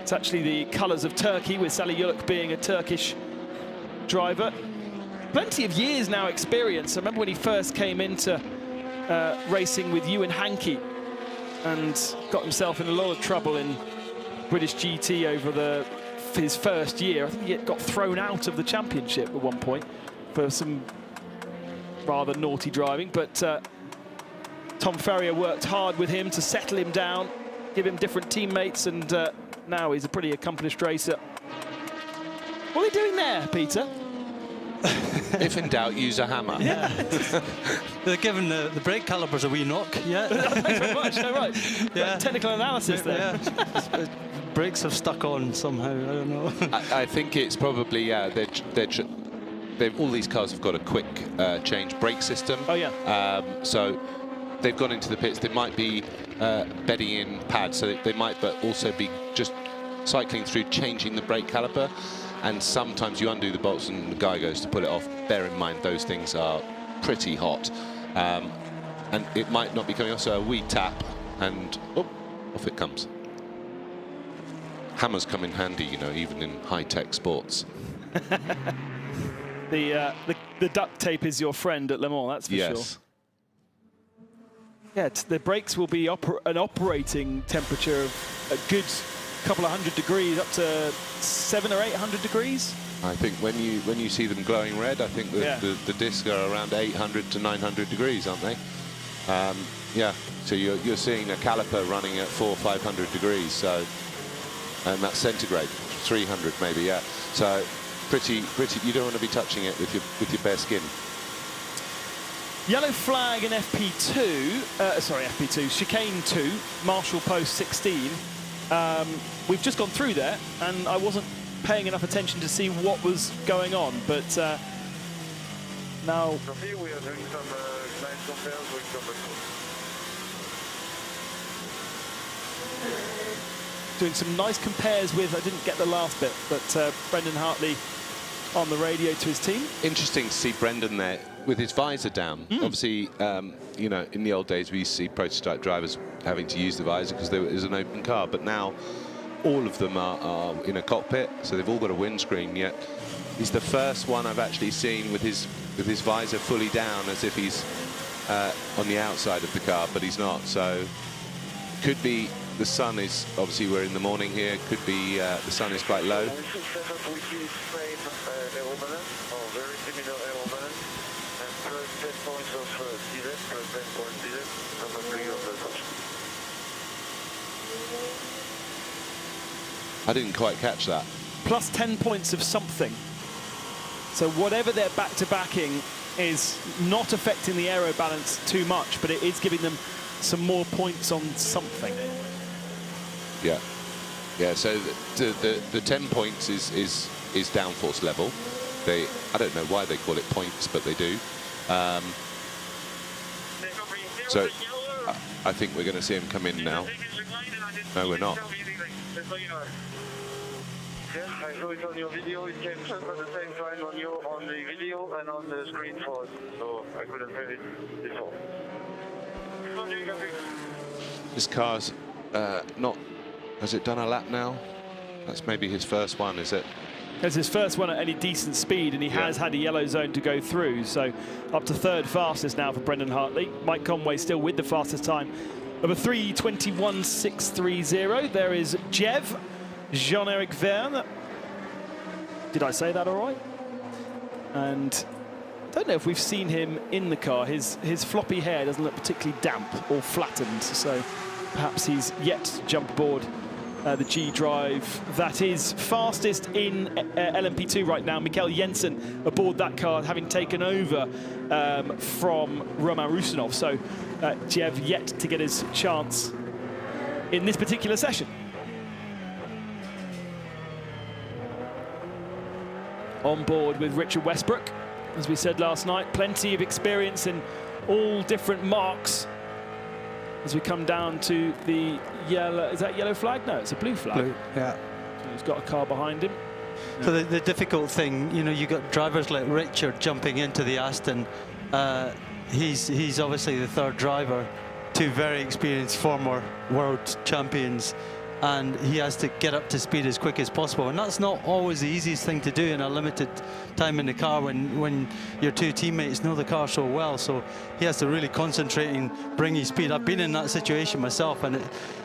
It's actually the colours of Turkey, with Salih Yuluk being a Turkish driver. Plenty of years now experience. I remember when he first came into racing with Ewan Hankey and got himself in a lot of trouble in British GT over his first year. I think he got thrown out of the championship at one point for some rather naughty driving, but Tom Ferrier worked hard with him to settle him down, give him different teammates, and now he's a pretty accomplished racer. What are they doing there, Peter? If in doubt, use a hammer. Yeah. They're giving the brake calipers a wee knock. Yeah. Thanks very much. No, right. Yeah. Technical analysis there. Yeah. Brakes have stuck on somehow. I don't know. I think it's probably all these cars have got a quick change brake system. Oh yeah. So they've gone into the pits. They might be bedding in pads, so they might, but also be just cycling through, changing the brake caliper. And sometimes you undo the bolts and the guy goes to pull it off. Bear in mind, those things are pretty hot. And it might not be coming off, so a wee tap and off it comes. Hammers come in handy, you know, even in high-tech sports. The duct tape is your friend at Le Mans, that's for sure. Yeah, the brakes will be an operating temperature of a good couple of 100 degrees, up to 700 or 800 degrees. I think when you see them glowing red, I think the discs are around 800 to 900 degrees, aren't they? Yeah. So you're seeing a caliper running at 400 or 500 degrees. So, and that's centigrade, 300 maybe. Yeah. So pretty. You don't want to be touching it with your bare skin. Yellow flag in FP2. Sorry, FP2. Chicane 2. Marshall Post 16. We've just gone through there, and I wasn't paying enough attention to see what was going on, but now We are doing some nice compares with doing some nice compares with, I didn't get the last bit, but Brendan Hartley on the radio to his team. Interesting to see Brendan there with his visor down. Obviously, you know, in the old days we used to see prototype drivers having to use the visor because there was an open car, but now all of them are in a cockpit, so they've all got a windscreen. Yet he's the first one I've actually seen with his visor fully down, as if he's on the outside of the car, but he's not. So could be the sun is, obviously we're in the morning here, could be the sun is quite low. Very similar aero balance, and plus 10 points of diesel, plus 10 points diesel, probably on the touch. I didn't quite catch that. Plus 10 points of something. So whatever they're back-to-backing is not affecting the aero balance too much, but it is giving them some more points on something. Yeah. Yeah, so the 10 points is downforce level. I don't know why they call it points, but they do. So I think we're going to see him come in now. No, we're not. Yes, I saw it on your video. It came just at the same time on the video and on the screen for us, so I couldn't read it before. This car's not... Has it done a lap now? That's maybe his first one, is it? It's his first one at any decent speed, and he has had a yellow zone to go through, so up to third fastest now for Brendan Hartley. Mike Conway still with the fastest time of a 3:21.630. There is Jev, Jean-Eric Verne. Did I say that all right? And I don't know if we've seen him in the car. His floppy hair doesn't look particularly damp or flattened, so perhaps he's yet to jump aboard the G drive. That is fastest in LMP2 right now. Mikkel Jensen aboard that car, having taken over from Romain Rusinov. So Jev yet to get his chance in this particular session. On board with Richard Westbrook, as we said last night, plenty of experience in all different marks. As we come down to the yellow, is that yellow flag? No, it's a blue flag. Blue, yeah. So he's got a car behind him. So the difficult thing, you know, you got drivers like Richard jumping into the Aston. He's obviously the third driver, two very experienced former world champions, and he has to get up to speed as quick as possible. And that's not always the easiest thing to do in a limited time in the car when your two teammates know the car so well. So he has to really concentrate and bring his speed. I've been in that situation myself, and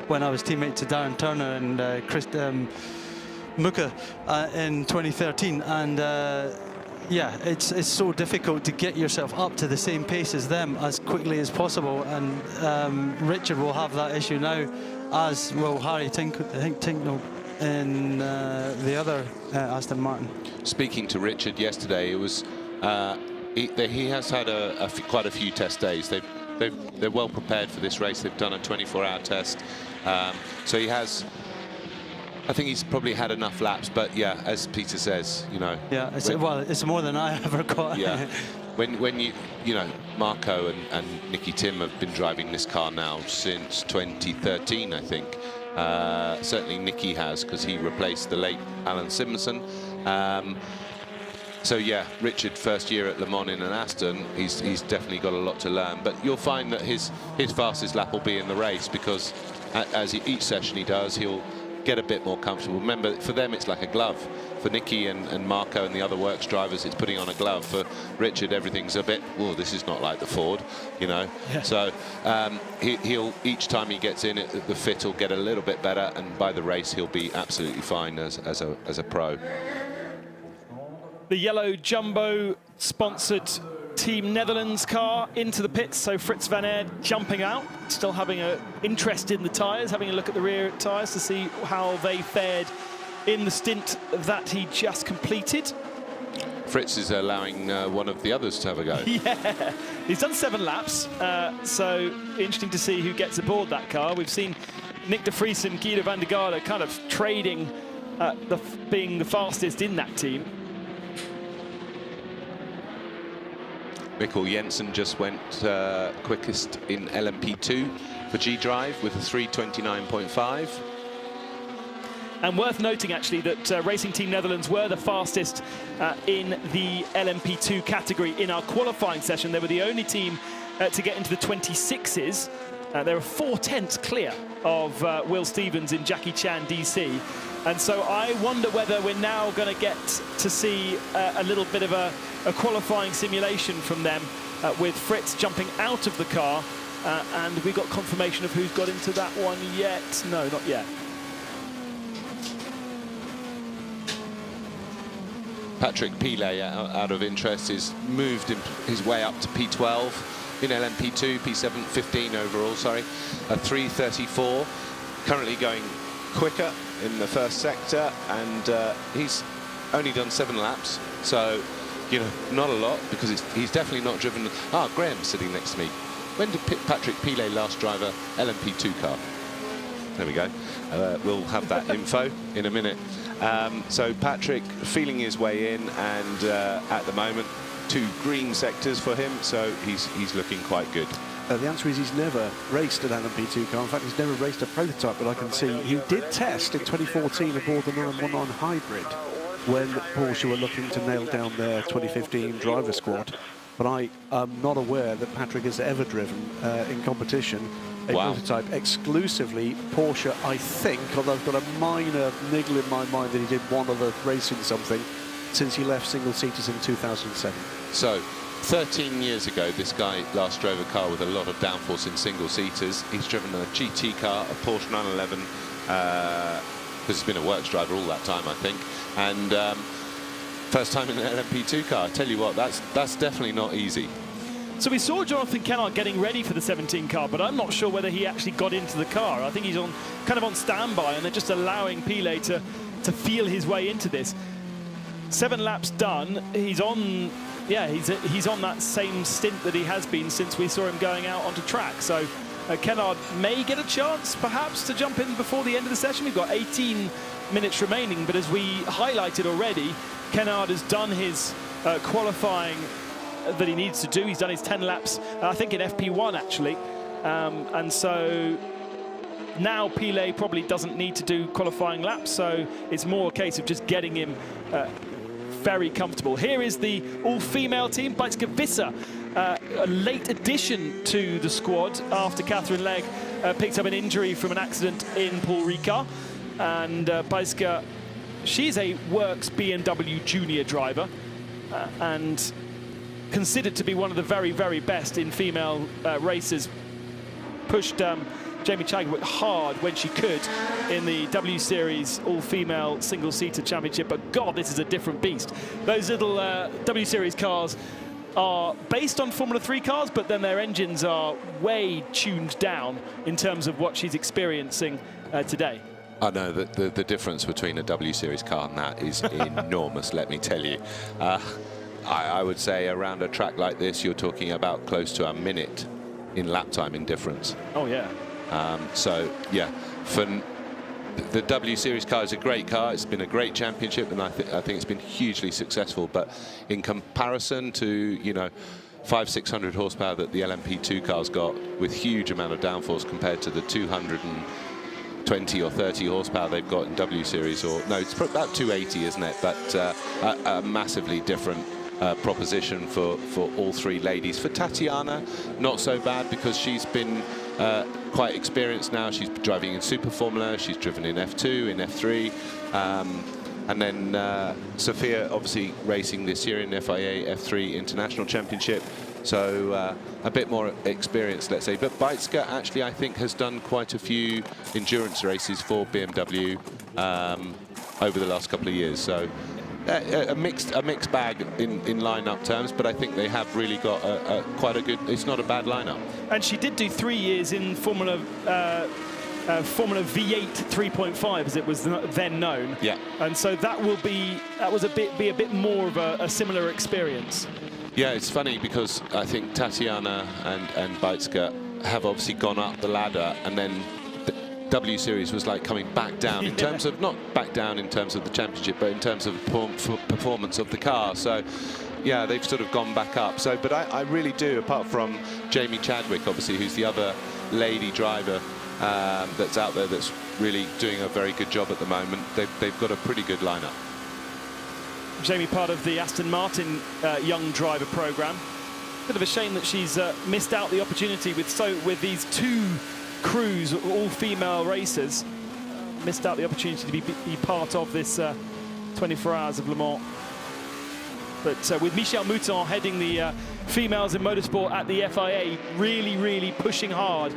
when I was teammate to Darren Turner and Chris Muka in 2013. And yeah, it's so difficult to get yourself up to the same pace as them as quickly as possible. And Richard will have that issue now, as will Harry Tincknell in the other Aston Martin. Speaking to Richard yesterday, it was he has had quite a few test days. They're well prepared for this race. They've done a 24-hour test, so he has. I think he's probably had enough laps, but yeah, as Peter says, you know. Yeah, it's more than I ever got. Yeah, when you know, Marco and Nicky Tim have been driving this car now since 2013, I think. Certainly Nicky has, because he replaced the late Alan Simonson. So yeah, Richard, first year at Le Mans in an Aston, he's definitely got a lot to learn. But you'll find that his fastest lap will be in the race, because each session he does, he'll get a bit more comfortable. Remember, for them it's like a glove. For Nicky and Marco and the other works drivers, it's putting on a glove. For Richard, everything's a bit, oh, this is not like the Ford, you know. Yeah. So he'll each time he gets in, the fit will get a little bit better, and by the race he'll be absolutely fine as a pro. The yellow jumbo sponsored Team Netherlands car into the pits, so Frits van Aert jumping out, still having an interest in the tyres, having a look at the rear tyres to see how they fared in the stint that he just completed. Frits is allowing one of the others to have a go. Yeah, he's done 7 laps, so interesting to see who gets aboard that car. We've seen Nick de Vries and Guido van der Garde kind of trading being the fastest in that team. Mikkel Jensen just went quickest in LMP2 for G-Drive with a 3:29.5. And worth noting, actually, that Racing Team Netherlands were the fastest in the LMP2 category in our qualifying session. They were the only team to get into the 26s. They were 4/10 clear of Will Stevens in Jackie Chan DC. And so I wonder whether we're now going to get to see a little bit of a qualifying simulation from them with Frits jumping out of the car. And we got confirmation of who's got into that one yet. No, not yet. Patrick Pillay, out of interest, is moved his way up to P12 in LMP2, P7, 15 overall, sorry, a 3:34. Currently going quicker in the first sector, and he's only done 7 laps, so, you know, not a lot, because he's definitely not driven. Ah, Graham's sitting next to me. When did Patrick Pillay last drive a LMP2 car? There we go. We'll have that info in a minute. So Patrick feeling his way in, and at the moment 2 green sectors for him, so he's looking quite good. The answer is he's never raced an LMP2 car. In fact, he's never raced a prototype that I can see. He did test in 2014 aboard the 919 Hybrid when Porsche were looking to nail down their 2015 driver squad. But I am not aware that Patrick has ever driven in competition a prototype exclusively Porsche, I think, although I've got a minor niggle in my mind that he did one other race in something since he left single-seaters in 2007. So 13 years ago, this guy last drove a car with a lot of downforce in single-seaters. He's driven a GT car, a Porsche 911, because he's been a works driver all that time, I think. And first time in an LMP2 car. I tell you what, that's definitely not easy. So we saw Jonathan Kennard getting ready for the 17 car, but I'm not sure whether he actually got into the car. I think he's on kind of on standby, and they're just allowing Pillay to feel his way into this. 7 laps done. He's on, yeah, he's on that same stint that he has been since we saw him going out onto track. So Kennard may get a chance, perhaps, to jump in before the end of the session. We've got 18 minutes remaining, but as we highlighted already, Kennard has done his qualifying that he needs to do. He's done his 10 laps, I think, in FP1 actually, and so now Pillay probably doesn't need to do qualifying laps, so it's more a case of just getting him very comfortable. Here is the all-female team. Bajka Visser, a late addition to the squad after Catherine Legg picked up an injury from an accident in Paul Ricard, and Bajka, she's a works BMW junior driver and considered to be one of the very, very best in female races. Pushed Jamie Chadwick hard when she could in the W Series all-female single-seater championship, but God, this is a different beast. Those little W Series cars are based on Formula 3 cars, but then their engines are way tuned down in terms of what she's experiencing today. I know that the difference between a W Series car and that is enormous, let me tell you. I would say around a track like this, you're talking about close to a minute in lap time in difference. Oh, yeah. So, yeah, for the W Series car is a great car. It's been a great championship, and I think it's been hugely successful. But in comparison to, you know, 500-600 horsepower that the LMP2 car's got, with huge amount of downforce compared to the 220 or 30 horsepower they've got in W Series, or no, it's about 280, isn't it? But a massively different proposition for all 3 ladies. For Tatiana, not so bad, because she's been quite experienced now. She's driving in Super Formula, she's driven in F2, in F3, and then Sophia obviously racing this year in FIA F3 International Championship, so a bit more experience, let's say. But Bajka actually, I think, has done quite a few endurance races for BMW over the last couple of years, so a mixed bag in lineup terms, but I think they have really got quite a good, it's not a bad lineup. And she did do 3 years in Formula V8 3.5, as it was then known. Yeah. And so that will be a bit more of a similar experience. Yeah, it's funny because I think Tatiana and Bajka have obviously gone up the ladder, and then the W Series was like coming back down in terms of, not back down in terms of the championship, but in terms of performance of the car. So yeah, they've sort of gone back up. So, but I really do, apart from Jamie Chadwick, obviously, who's the other lady driver that's out there that's really doing a very good job at the moment, they've got a pretty good lineup. Jamie, part of the Aston Martin young driver program. Bit of a shame that she's missed out the opportunity with these 2 crews, all female racers. Missed out the opportunity to be part of this 24 Hours of Le Mans. But with Michel Mouton heading the females in motorsport at the FIA, really pushing hard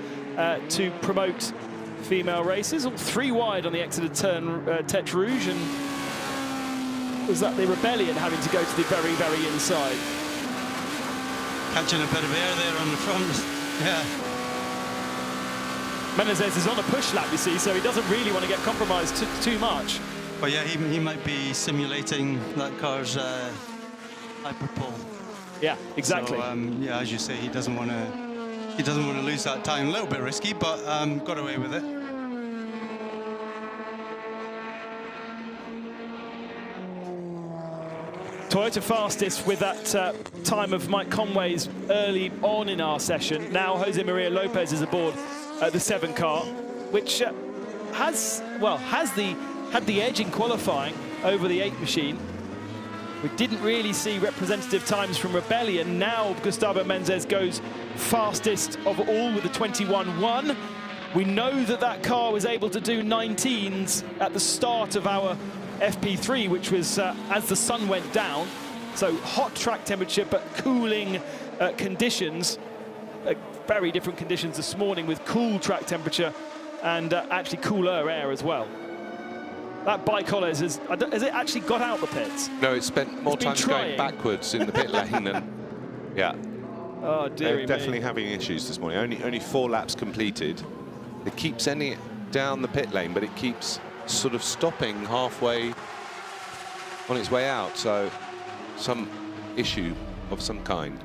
to promote female races. All 3 wide on the exit of turn Tete Rouge, and was that the rebellion having to go to the very inside. Catching a bit of air there on the front. Yeah. Menezes is on a push lap, you see, so he doesn't really want to get compromised too much. But yeah, he might be simulating that car's hyperpole. Yeah, exactly. So, yeah, as you say, he doesn't want to lose that time. A little bit risky, but got away with it. Toyota fastest with that time of Mike Conway's early on in our session. Now Jose Maria Lopez is aboard the 7 car, which had the edge in qualifying over the 8 machine. We didn't really see representative times from Rebellion. Now Gustavo Menezes goes fastest of all with a 21.1. We know that that car was able to do 19s at the start of our FP3, which was as the sun went down. So hot track temperature, but cooling conditions. Very different conditions this morning with cool track temperature and actually cooler air as well. That bike has it actually got out the pits? No, it spent more time going backwards in the pit lane. And yeah, oh dear, they're definitely having issues this morning. Only 4 laps completed. It keeps sending it down the pit lane, but it keeps sort of stopping halfway on its way out. So some issue of some kind.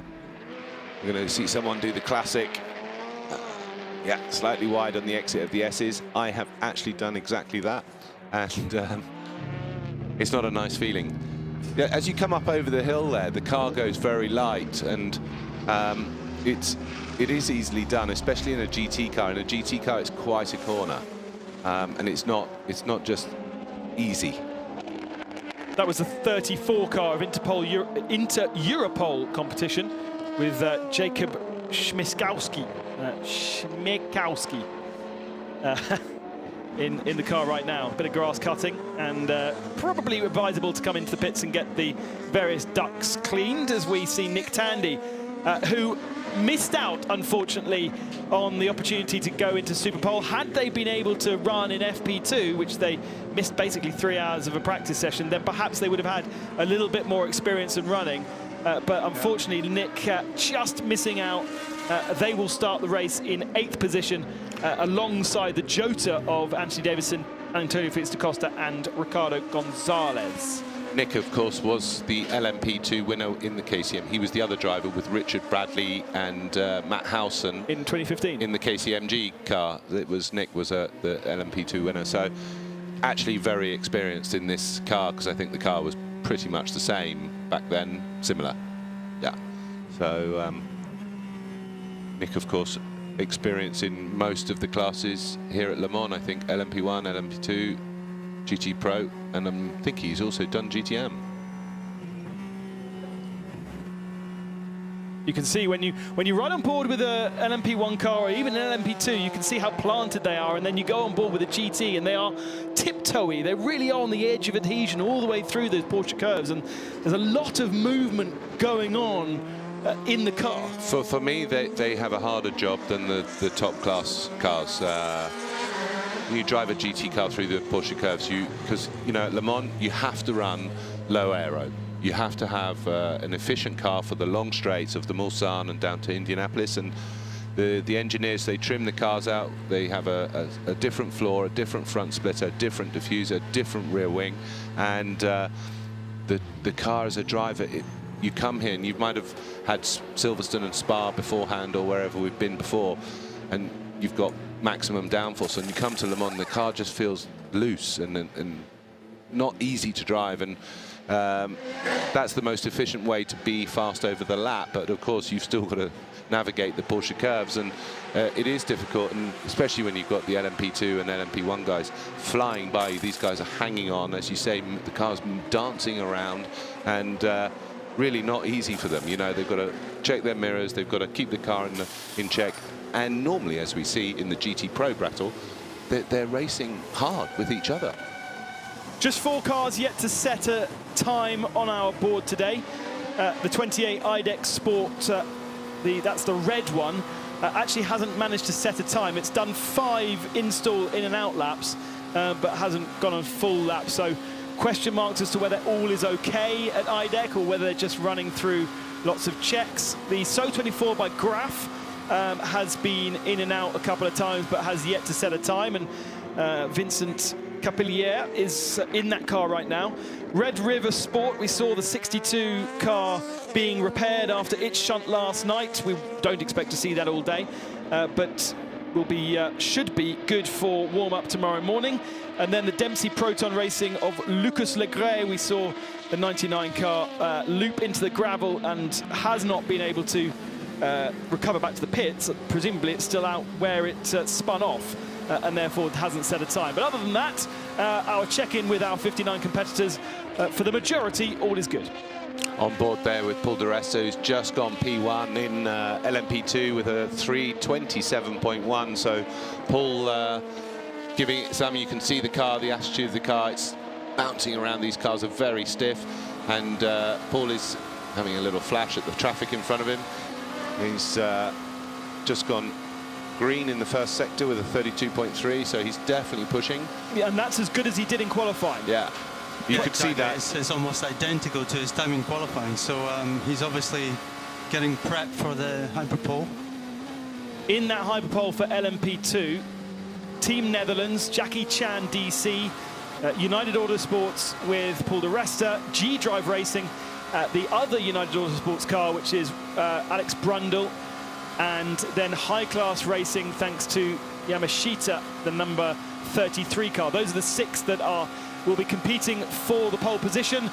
We're going to see someone do the classic. Yeah, slightly wide on the exit of the S's. I have actually done exactly that. And it's not a nice feeling. Yeah, as you come up over the hill there, the car goes very light, and it is easily done, especially in a GT car. In a GT car, it's quite a corner, and it's not just easy. That was the 34 car of Inter-Europol competition with Jacob Schmiskowski. In the car right now. Bit of grass cutting, and probably advisable to come into the pits and get the various ducts cleaned, as we see Nick Tandy, who missed out, unfortunately, on the opportunity to go into Superpole. Had they been able to run in FP2, which they missed basically 3 hours of a practice session, then perhaps they would have had a little bit more experience in running. But unfortunately, Nick just missing out. They will start the race in 8th position alongside the Jota of Anthony Davidson, Antonio Felix da Costa and Ricardo Gonzalez. Nick, of course, was the LMP2 winner in the KCM. He was the other driver with Richard Bradley and Matt Howson. In 2015. In the KCMG car. Nick was the LMP2 winner. So actually very experienced in this car, because I think the car was pretty much the same back then, similar. Yeah. So Nick, of course, experience in most of the classes here at Le Mans. I think LMP1, LMP2, GT Pro, and I think he's also done GTM. You can see when you ride on board with an LMP1 car or even an LMP2, you can see how planted they are, and then you go on board with a GT and they are tiptoey. They really are on the edge of adhesion all the way through those Porsche curves, and there's a lot of movement going on in the car. For me, they have a harder job than the top class cars. You drive a GT car through the Porsche curves, because at Le Mans you have to run low aero. You have to have an efficient car for the long straights of the Mulsanne and down to Indianapolis, and the engineers, they trim the cars out. They have a different floor, a different front splitter, different diffuser, different rear wing, and the car as a driver, you come here and you might have had Silverstone and Spa beforehand or wherever we've been before, and you've got maximum downforce, and you come to Le Mans, the car just feels loose and not easy to drive, and that's the most efficient way to be fast over the lap. But of course you've still got to navigate the Porsche curves, and it is difficult, and especially when you've got the LMP2 and LMP1 guys flying by. These guys are hanging on, as you say, the car's dancing around, and really not easy for them. They've got to check their mirrors, they've got to keep the car in check, and normally, as we see in the GT Pro battle, they're racing hard with each other. Just 4 cars yet to set a time on our board today. The 28 IDEX Sport, that's the red one, actually hasn't managed to set a time. It's done 5 install in and out laps, but hasn't gone on full lap. So question marks as to whether all is okay at IDEC or whether they're just running through lots of checks. The So 24 by Graf has been in and out a couple of times, but has yet to set a time. And Vincent Capillier is in that car right now. Red River Sport, we saw the 62 car being repaired after its shunt last night. We don't expect to see that all day, but will be should be good for warm-up tomorrow morning. And then the Dempsey Proton Racing of Lucas Legray, we saw the 99 car loop into the gravel and has not been able to recover back to the pits. Presumably it's still out where it spun off, and therefore it hasn't set a time. But other than that, our check-in with our 59 competitors, for the majority, all is good. On board there with Paul di Resta, who's just gone P1 in LMP2 with a 3:27.1. So Paul giving it some. You can see the car, the attitude of the car. It's bouncing around. These cars are very stiff, and Paul is having a little flash at the traffic in front of him. He's just gone green in the first sector with a 32.3, so he's definitely pushing. Yeah, and that's as good as he did in qualifying. Yeah, you could see that. It's almost identical to his time in qualifying, so he's obviously getting prepped for the Hyperpole. In that Hyperpole for LMP2, Team Netherlands, Jackie Chan DC, United Autosports with Paul di Resta, G-Drive Racing, the other United Autosports car, which is Alex Brundle, and then High Class Racing, thanks to Yamashita, the number 33 car. Those are the 6 that will be competing for the pole position.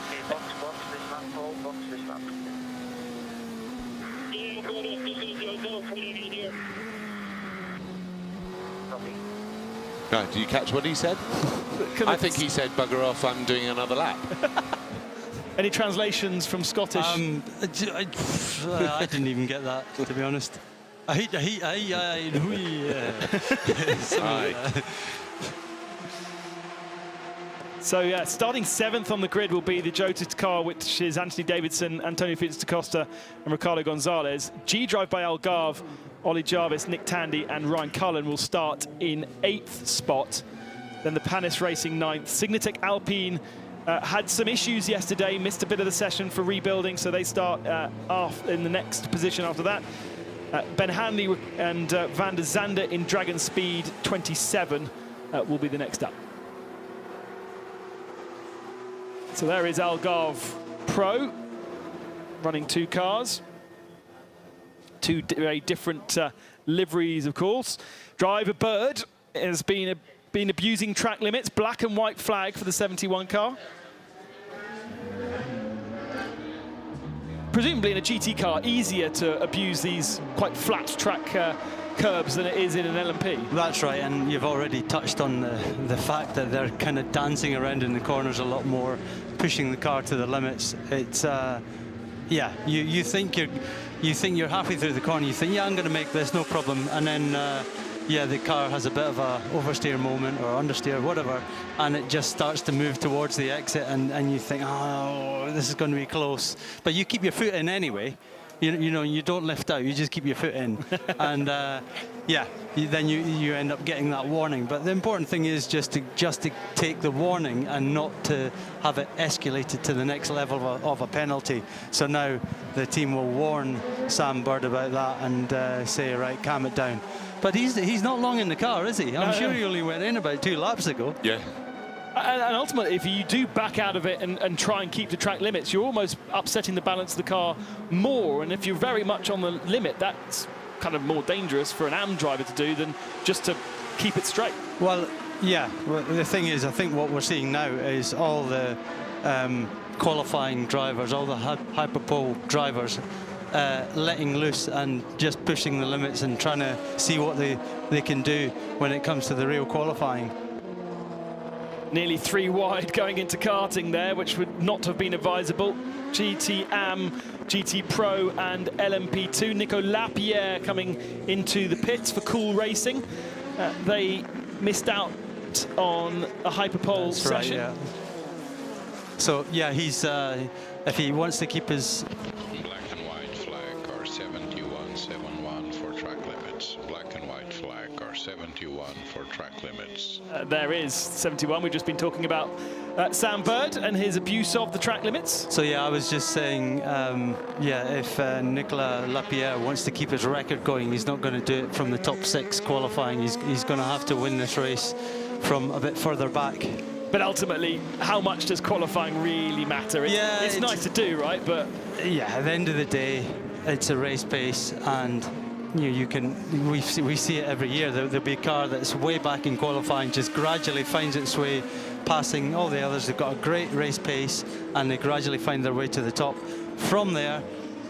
No, do you catch what he said? I think he said, "Bugger off, I'm doing another lap." Any translations from Scottish? I didn't even get that, to be honest. So yeah, starting 7th on the grid will be the Jota car, which is Anthony Davidson, Antonio Felix da Costa and Ricardo Gonzalez. G-Drive by Algarve, Ollie Jarvis, Nick Tandy and Ryan Cullen will start in 8th spot. Then the Panis Racing 9th. Signatec Alpine had some issues yesterday, missed a bit of the session for rebuilding, so they start in the next position after that. Ben Hanley and Van der Zande in Dragon Speed 27 will be the next up. So there is Algarve Pro running 2 cars. 2 very different liveries, of course. Driver Bird has been abusing track limits. Black and white flag for the 71 car. Presumably in a GT car, easier to abuse these quite flat track curbs than it is in an LMP. That's right, and you've already touched on the fact that they're kind of dancing around in the corners a lot more, pushing the car to the limits. It's yeah, you think you're halfway through the corner, you think, yeah, I'm going to make this, no problem, and then yeah, the car has a bit of a oversteer moment or understeer, whatever, and it just starts to move towards the exit, and you think, oh, this is going to be close, but you keep your foot in anyway. You know, you don't lift out, you just keep your foot in. And yeah, then you end up getting that warning. But the important thing is just to take the warning and not to have it escalated to the next level of a penalty. So now the team will warn Sam Bird about that and say, right, calm it down. But he's not long in the car, is he? I'm sure he only went in about 2 laps ago. Yeah. And ultimately, if you do back out of it and try and keep the track limits, you're almost upsetting the balance of the car more. And if you're very much on the limit, that's kind of more dangerous for an AM driver to do than just to keep it straight. Well, yeah. Well, the thing is, I think what we're seeing now is all the qualifying drivers, all the Hyperpole drivers, letting loose and just pushing the limits and trying to see what they can do when it comes to the real qualifying. Nearly 3 wide going into karting there, which would not have been advisable. GT AM, GT Pro and LMP2. Nico Lapierre coming into the pits for Cool Racing. They missed out on a Hyperpole session. Right, yeah. So yeah, he's if he wants to keep his Black and white flag, car 7171 for track limit. limits. Black and white flag are 71 for track limits. There is 71. We've just been talking about Sam Bird and his abuse of the track limits. So yeah, I was just saying, yeah, if Nicolas Lapierre wants to keep his record going, he's not going to do it from the top 6 qualifying. He's going to have to win this race from a bit further back. But ultimately, how much does qualifying really matter? It's nice to do, right? But yeah, at the end of the day, it's a race pace, and we see it every year. There'll be a car that's way back in qualifying, just gradually finds its way, passing all the others. They've got a great race pace, and they gradually find their way to the top. From there,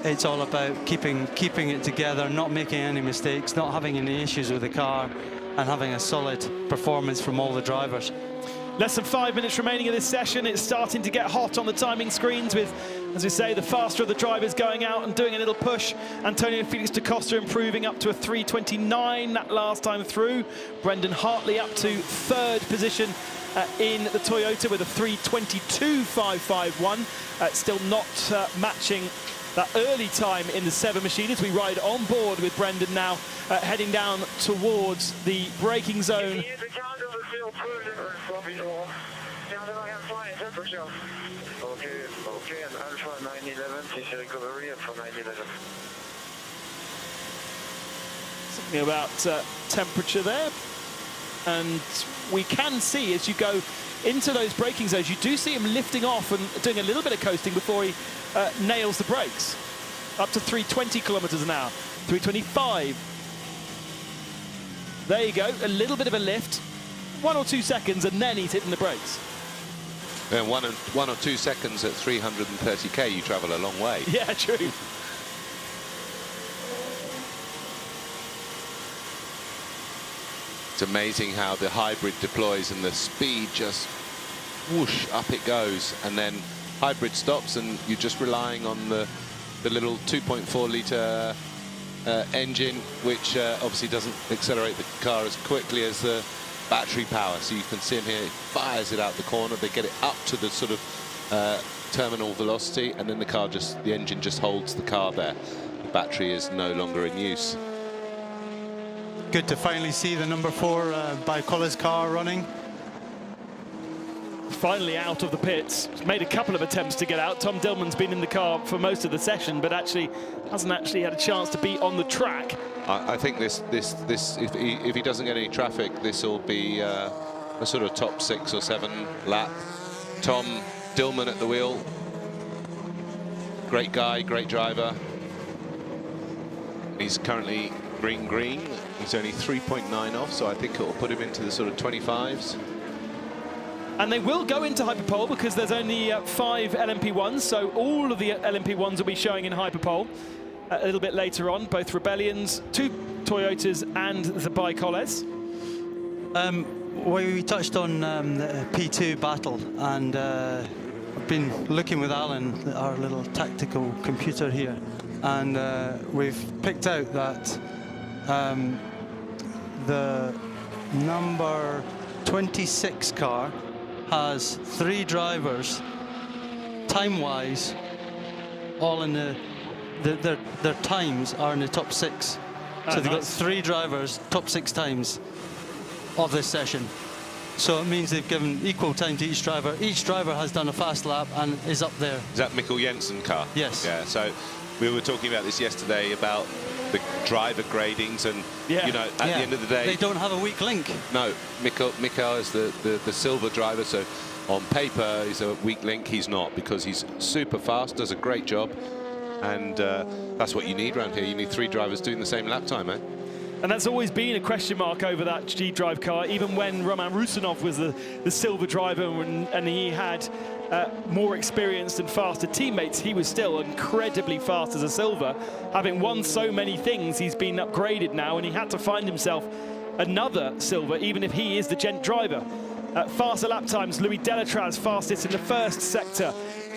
it's all about keeping it together, not making any mistakes, not having any issues with the car, and having a solid performance from all the drivers. Less than 5 minutes remaining of this session. It's starting to get hot on the timing screens with, as we say, the faster of the drivers going out and doing a little push. Antonio Felix da Costa improving up to a 3:29 that last time through. Brendan Hartley up to 3rd position in the Toyota with a 3:22.551. Still not matching that early time in the 7 machine as we ride on board with Brendan now heading down towards the braking zone. Okay, and Alpha 911, CC recovery, Alpha 911. Something about temperature there. And we can see as you go into those braking zones, you do see him lifting off and doing a little bit of coasting before he nails the brakes. Up to 320 kilometers an hour, 325. There you go, a little bit of a lift, 1 or 2 seconds, and then he's hitting the brakes. And 1 or 2 seconds at 330k, you travel a long way. Yeah, true. It's amazing how the hybrid deploys and the speed just whoosh, up it goes. And then hybrid stops and you're just relying on the little 2.4 litre engine, which obviously doesn't accelerate the car as quickly as the battery power. So you can see him here, it fires it out the corner. They get it up to the sort of terminal velocity, and then the engine just holds the car there. The battery is no longer in use. Good to finally see the number 4 Baikola's car running. Finally out of the pits. He's made a couple of attempts to get out. Tom Dillman's been in the car for most of the session, but hasn't actually had a chance to be on the track. I think this if he doesn't get any traffic, this will be a sort of top 6 or 7 lap. Tom Dillman at the wheel. Great guy, great driver. He's currently green. He's only 3.9 off, so I think it will put him into the sort of 25s. And they will go into Hyperpole because there's only 5 LMP1s, so all of the LMP1s will be showing in Hyperpole a little bit later on, both Rebellions, 2 Toyotas and the Baikoles. We touched on the P2 battle, and I've been looking with Alan, our little tactical computer here, and we've picked out that the number 26 car has 3 drivers, time-wise, all in their times are in the top 6. So they've got 3 drivers, top 6 times of this session. So it means they've given equal time to each driver. Each driver has done a fast lap and is up there. Is that Mikkel Jensen car? Yes. Yeah, so we were talking about this yesterday about the driver gradings, and you know, at the end of the day, they don't have a weak link. No, Mikkel is the silver driver, so on paper he's a weak link. He's not, because he's super fast, does a great job, and that's what you need around here. You need 3 drivers doing the same lap time, eh? And that's always been a question mark over that G-Drive car, even when Roman Rusinov was the silver driver and he had more experienced and faster teammates. He was still incredibly fast as a silver. Having won so many things, he's been upgraded now, and he had to find himself another silver, even if he is the gent driver. Faster lap times, Louis Delatraz fastest in the 1st sector.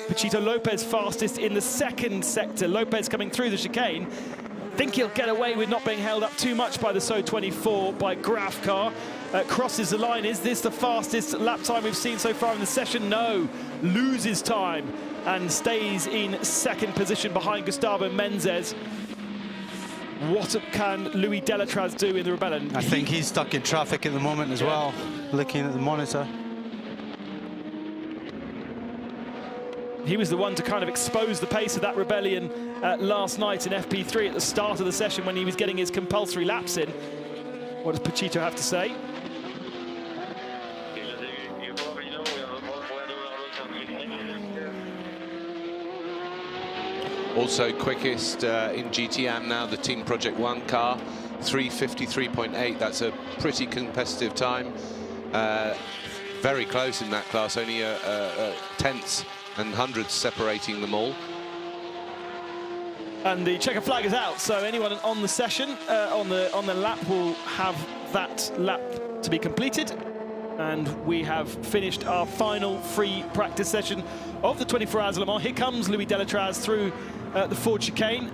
Pachito Lopez fastest in the 2nd sector. Lopez coming through the chicane. Think he'll get away with not being held up too much by the So24 by Graf car. Crosses the line. Is this the fastest lap time we've seen so far in the session? No. Loses time and stays in 2nd position behind Gustavo Menzes. What can Louis Delatraz do in the Rebellion? I think he's stuck in traffic at the moment as well, looking at the monitor. He was the one to kind of expose the pace of that Rebellion last night in FP3 at the start of the session when he was getting his compulsory laps in. What does Pachito have to say? You probably know we have a more Also quickest in GTM now, the Team Project 1 car, 3:53.8. That's a pretty competitive time. Very close in that class, only tenths and hundreds separating them all. And the checker flag is out, so anyone on the session, on the lap, will have that lap to be completed. And we have finished our final free practice session of the 24 Hours of Le Mans. Here comes Louis Delatraz through the Ford Chicane.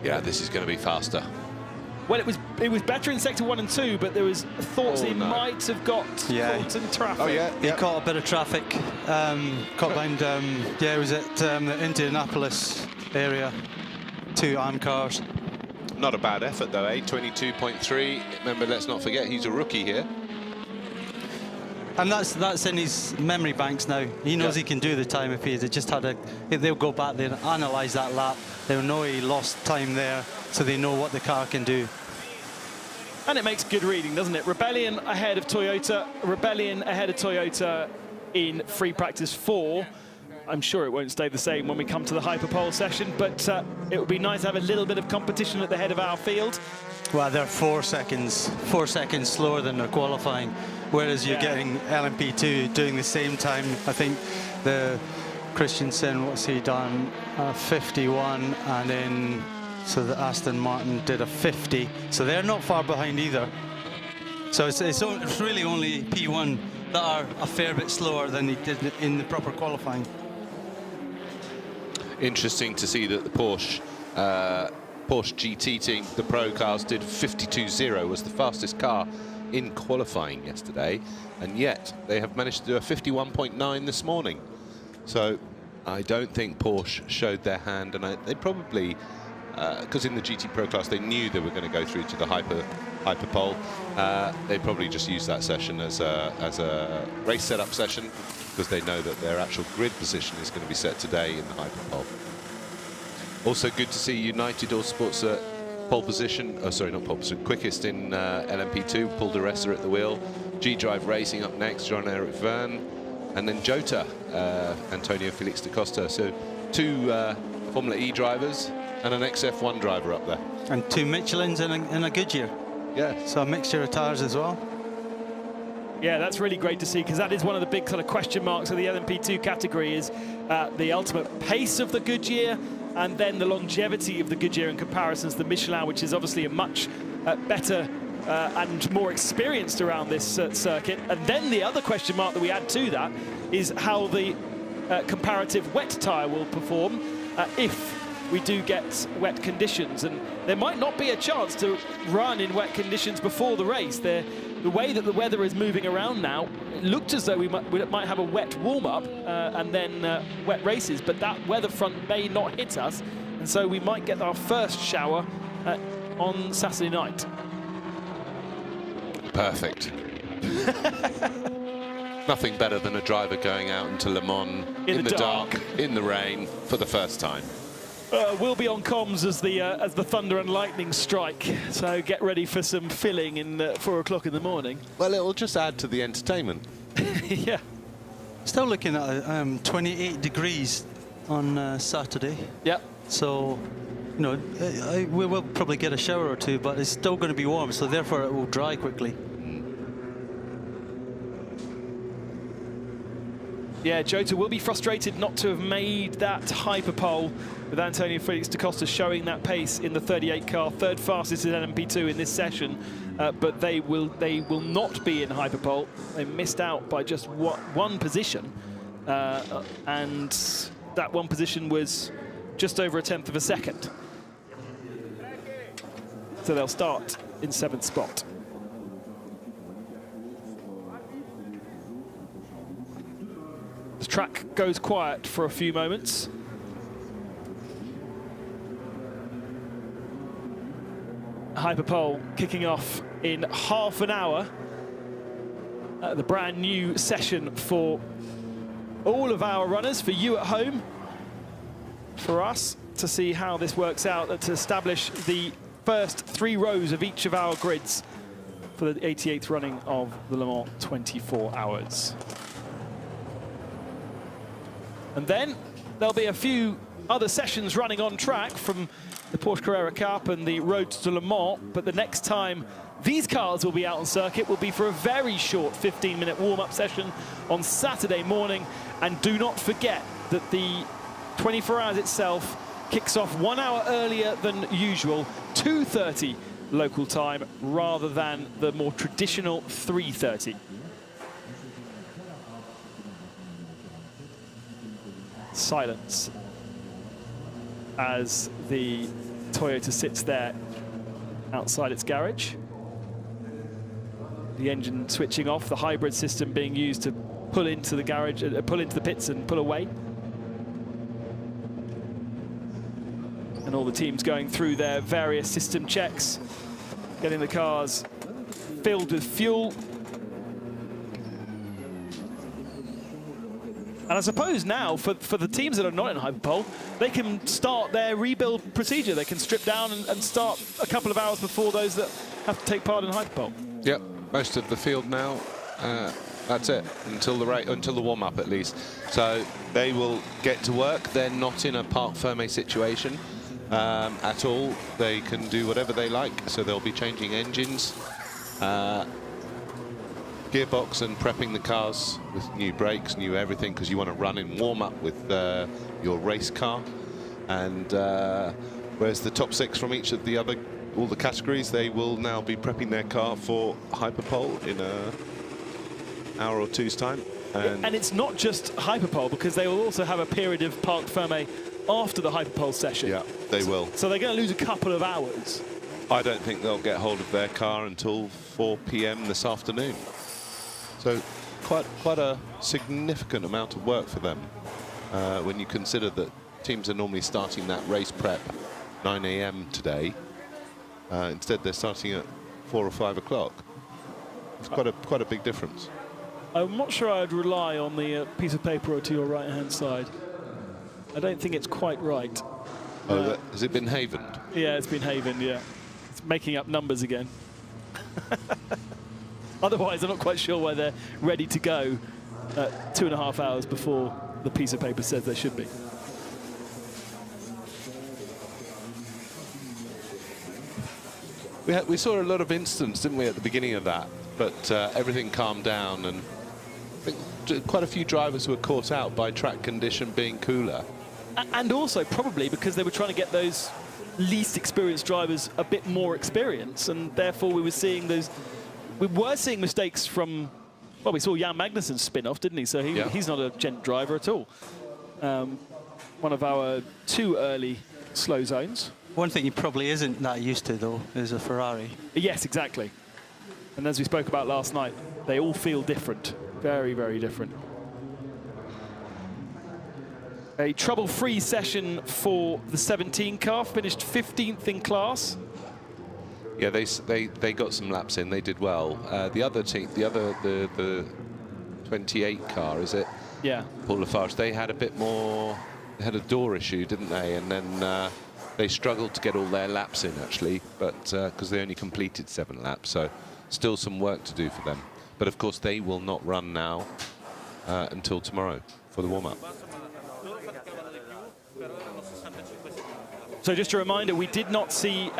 Yeah, this is going to be faster. Well, it was better in sector 1 and 2, but there was thoughts he might have got caught in traffic. Oh yeah, he caught a bit of traffic. Caught behind. Yeah, it was at the Indianapolis area. 2 armed cars. Not a bad effort though, 22.3. Remember, let's not forget he's a rookie here. And that's in his memory banks now. He knows he can do the time if he just had a. If they'll go back there and analyse that lap, they'll know he lost time there, so they know what the car can do. And it makes good reading, doesn't it? Rebellion ahead of Toyota. Rebellion ahead of Toyota in free practice 4. I'm sure it won't stay the same when we come to the hyperpole session, but it would be nice to have a little bit of competition at the head of our field. Well, they're 4 seconds slower than their qualifying, whereas you're getting LMP2 doing the same time. I think the Christensen, what's he done? 51, and then so the Aston Martin did a 50. So they're not far behind either. So it's really only P1 that are a fair bit slower than he did in the proper qualifying. Interesting to see that the Porsche GT team, the pro cars, did 52.0, was the fastest car in qualifying yesterday, and yet they have managed to do a 51.9 this morning. So I don't think Porsche showed their hand, and they probably, because in the GT Pro class they knew they were going to go through to the hyperpole. They probably just used that session as a race setup session, because they know that their actual grid position is going to be set today in the hyperpole. Also good to see United Autosports at pole position, oh sorry, not pole position, quickest in LMP2, Paul de Ressa at the wheel, G-Drive Racing up next, Jean-Eric Verne, and then Jota, Antonio Felix da Costa. So 2 Formula E drivers and an XF1 driver up there. And 2 Michelins and a Goodyear. Yeah. So a mixture of tyres as well. Yeah, that's really great to see, because that is one of the big sort of question marks of the LMP2 category, is the ultimate pace of the Goodyear and then the longevity of the Goodyear in comparison to the Michelin, which is obviously a much better and more experienced around this circuit. And then the other question mark that we add to that is how the comparative wet tyre will perform if we do get wet conditions. And there might not be a chance to run in wet conditions before the race. The way that the weather is moving around now, it looked as though we might have a wet warm-up and then wet races, but that weather front may not hit us, and so we might get our first shower on Saturday night. Perfect. Nothing better than a driver going out into Le Mans in the dark, in the rain, for the first time. We'll be on comms as the thunder and lightning strike, so get ready for some filling in 4 o'clock in the morning. Well, it'll just add to the entertainment. Yeah. Still looking at 28 degrees on Saturday. Yeah. So, you know, we will probably get a shower or 2, but it's still going to be warm, so therefore it will dry quickly. Yeah, Jota will be frustrated not to have made that hyperpole, with Antonio Felix da Costa showing that pace in the 38 car, 3rd fastest in LMP2 in this session. But they will not be in hyperpole. They missed out by just one position, and that one position was just over a 1/10 of a second. So they'll start in 7th spot. The track goes quiet for a few moments. Hyperpole kicking off in half an hour. The brand new session for all of our runners, for you at home, for us to see how this works out, to establish the first 3 rows of each of our grids for the 88th running of the Le Mans 24 hours. And then there'll be a few other sessions running on track from the Porsche Carrera Cup and the Road to Le Mans, but the next time these cars will be out on circuit will be for a very short 15-minute warm-up session on Saturday morning. And do not forget that the 24 hours itself kicks off 1 hour earlier than usual, 2:30 local time, rather than the more traditional 3:30. Silence as the Toyota sits there outside its garage. The engine switching off, the hybrid system being used to pull into the garage, pull into the pits and pull away. And all the teams going through their various system checks, getting the cars filled with fuel. And I suppose now, for the teams that are not in Hyperpole, they can start their rebuild procedure. They can strip down and start a couple of hours before those that have to take part in Hyperpole. Yep, most of the field now, that's it, until the warm-up at least. So they will get to work. They're not in a parc fermé situation at all. They can do whatever they like, so they'll be changing engines, gearbox, and prepping the cars with new brakes, new everything, because you want to run in warm-up with your race car. And whereas the top 6 from each of all the categories, they will now be prepping their car for Hyperpole in an hour or two's time. And it's not just Hyperpole, because they will also have a period of parc fermé after the Hyperpole session. Yeah, they will. So they're going to lose a couple of hours. I don't think they'll get hold of their car until 4 p.m. this afternoon. So quite a significant amount of work for them when you consider that teams are normally starting that race prep 9 a.m. today. Instead, they're starting at 4 or 5 o'clock. It's quite a big difference. I'm not sure I'd rely on the piece of paper to your right-hand side. I don't think it's quite right. Oh, has it been havened? Yeah, it's been havened, yeah. It's making up numbers again. Otherwise, I'm not quite sure why they're ready to go 2.5 hours before the piece of paper says they should be. We saw a lot of incidents, didn't we, at the beginning of that? But everything calmed down, and I think quite a few drivers were caught out by track condition being cooler. And also probably because they were trying to get those least experienced drivers a bit more experience, and therefore we were seeing mistakes from, well, we saw Jan Magnussen spin off, didn't he? So he's not a gent driver at all. One of our 2 early slow zones. One thing he probably isn't that used to, though, is a Ferrari. Yes, exactly. And as we spoke about last night, they all feel different. Very, very different. A trouble-free session for the 17 car, finished 15th in class. Yeah, they got some laps in. They did well. The other team, the 28 car, is it? Yeah. Paul Lafarge. They had a bit more. They had a door issue, didn't they? And then they struggled to get all their laps in, actually, but because they only completed 7 laps, so still some work to do for them. But of course, they will not run now until tomorrow for the warm-up. So just a reminder, we did not see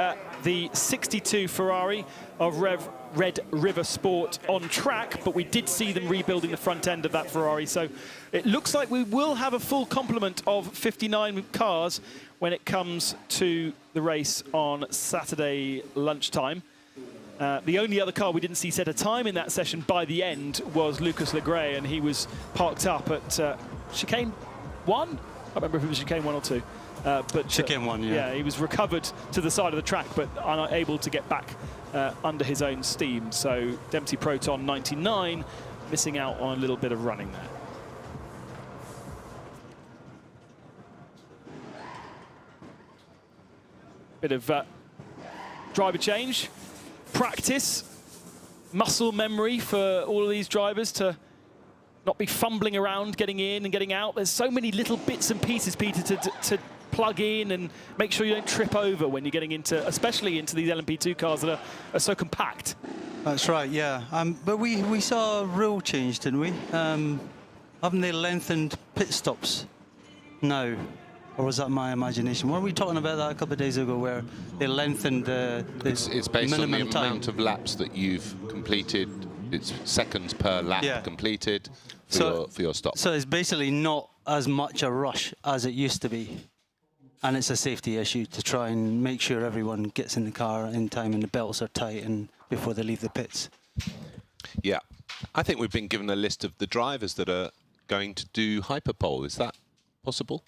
the 62 Ferrari of Red River Sport on track, but we did see them rebuilding the front end of that Ferrari. So it looks like we will have a full complement of 59 cars when it comes to the race on Saturday lunchtime. The only other car we didn't see set a time in that session by the end was Lucas Legray, and he was parked up at Chicane 1? I can't remember if it was Chicane 1 or 2. But Chicane 1, yeah. Yeah, he was recovered to the side of the track, but unable to get back under his own steam. So Dempsey Proton 99, missing out on a little bit of running there. Bit of driver change. Practice, muscle memory for all of these drivers to not be fumbling around, getting in and getting out. There's so many little bits and pieces, Peter, to plug in and make sure you don't trip over when you're getting into, especially into these LMP2 cars that are so compact. That's right, yeah. But we saw a rule change, didn't we? Haven't they lengthened pit stops now? Or was that my imagination? Weren't we talking about that a couple of days ago, where they lengthened the It's based on the minimum amount of laps that you've completed. It's seconds per lap completed for your stop. So it's basically not as much a rush as it used to be. And it's a safety issue to try and make sure everyone gets in the car in time and the belts are tight and before they leave the pits. Yeah. I think we've been given a list of the drivers that are going to do hyperpole. Is that possible?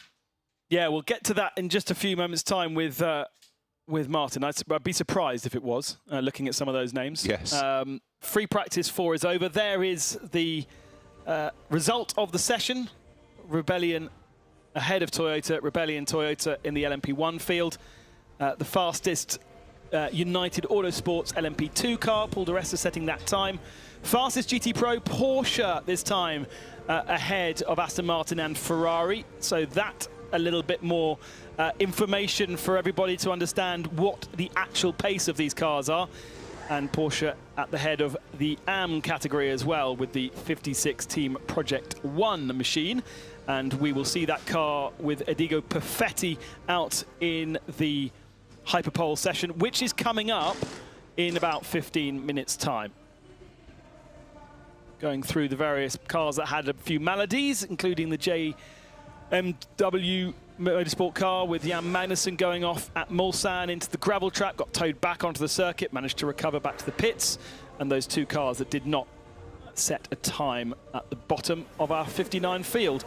Yeah, we'll get to that in just a few moments' time with Martin. I'd be surprised if it was, looking at some of those names. Yes. Free practice 4 is over. There is the result of the session. Rebellion ahead of Toyota. Rebellion Toyota in the LMP1 field. The fastest United Autosports LMP2 car. Paul di Resta setting that time. Fastest GT Pro Porsche this time ahead of Aston Martin and Ferrari. So that a little bit more information for everybody to understand what the actual pace of these cars are. And Porsche at the head of the AM category as well with the 56 Team Project 1 machine. And we will see that car with Edigo Perfetti out in the hyperpole session, which is coming up in about 15 minutes' time. Going through the various cars that had a few maladies, including the JMW Motorsport car with Jan Magnussen going off at Mulsanne into the gravel trap, got towed back onto the circuit, managed to recover back to the pits, and those two cars that did not set a time at the bottom of our 59 field.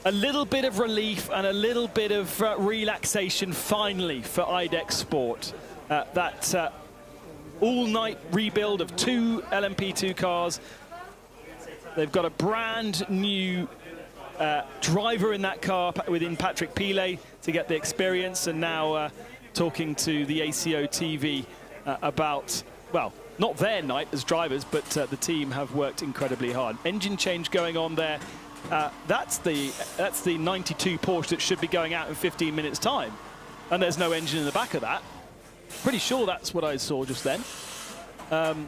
A little bit of relief and a little bit of relaxation finally for IDEX Sport. That all-night rebuild of 2 LMP2 cars. They've got a brand new driver in that car within Patrick Pillay to get the experience, and now talking to the ACO TV about, well, not their night as drivers, but the team have worked incredibly hard. Engine change going on there. That's the 92 Porsche that should be going out in 15 minutes time, and there's no engine in the back of that. Pretty sure that's what I saw just then.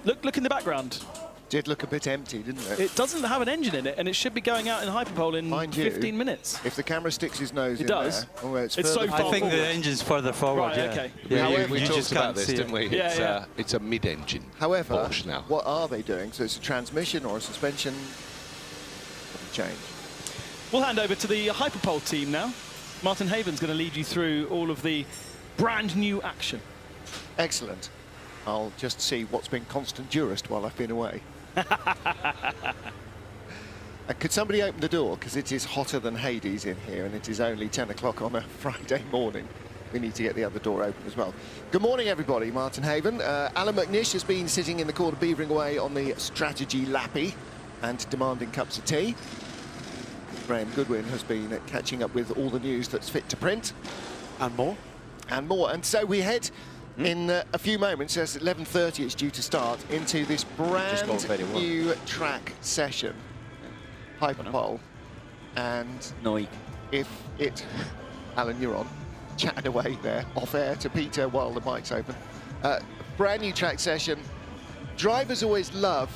Look in the background. Did look a bit empty, didn't it? It doesn't have an engine in it, and it should be going out in hyperpole in 15 minutes. If the camera sticks his nose in does. there, oh, it's so far I think forward. the engine's further forward. Right, yeah. okay. Yeah, we you talked just about can't this, see didn't we? Yeah, It's a mid-engine However, Porsche now. what are they doing? So it's a transmission or a suspension change? We'll hand over to the hyperpole team now. Martin Haven's going to lead you through all of the brand new action. Excellent. I'll just see what's been constant durist while I've been away. Could somebody open the door, because it is hotter than Hades in here, and it is only 10 o'clock on a Friday morning. We need to get the other door open as well. Good morning, everybody. Martin Haven. Alan McNish has been sitting in the corner beavering away on the strategy lappy and demanding cups of tea. Graham Goodwin has been catching up with all the news that's fit to print. And more. And more. And so we head in a few moments, as 11:30 it's due to start, into this brand new track session, hyperpole. And if it, Alan, you're on, chatting away there, off air to Peter while the mic's open. Brand new track session. Drivers always love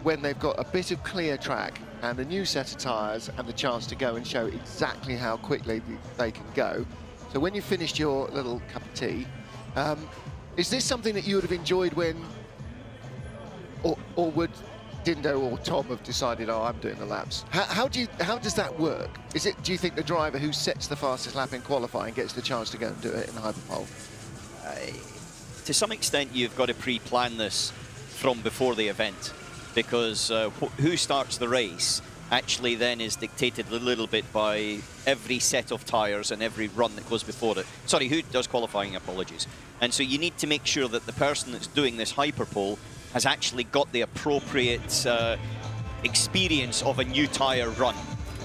when they've got a bit of clear track and a new set of tyres and the chance to go and show exactly how quickly they can go. So when you finished your little cup of tea, is this something that you would have enjoyed when, or would Dindo or Tom have decided, oh, I'm doing the laps? How does that work? Do you think the driver who sets the fastest lap in qualifying gets the chance to go and do it in the hyperpole? To some extent, you've got to pre-plan this from before the event, because who starts the race actually then is dictated a little bit by every set of tyres and every run that goes before it. Sorry, who does qualifying, apologies. And so you need to make sure that the person that's doing this hyperpole has actually got the appropriate experience of a new tyre run.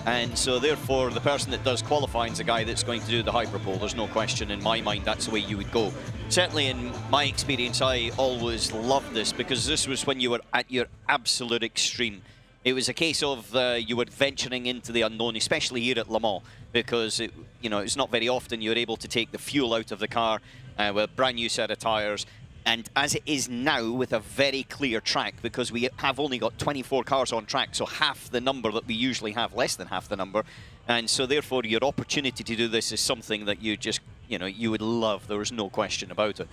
And so therefore the person that does qualifying is the guy that's going to do the hyperpole. There's no question in my mind that's the way you would go. certainly in my experience, I always loved this because this was when you were at your absolute extreme. It was a case of you were venturing into the unknown, especially here at Le Mans, because it's not very often you're able to take the fuel out of the car with a brand new set of tyres. And as it is now, with a very clear track, because we have only got 24 cars on track, so half the number that we usually have, less than half the number. And so therefore your opportunity to do this is something that you just, you would love. There is no question about it.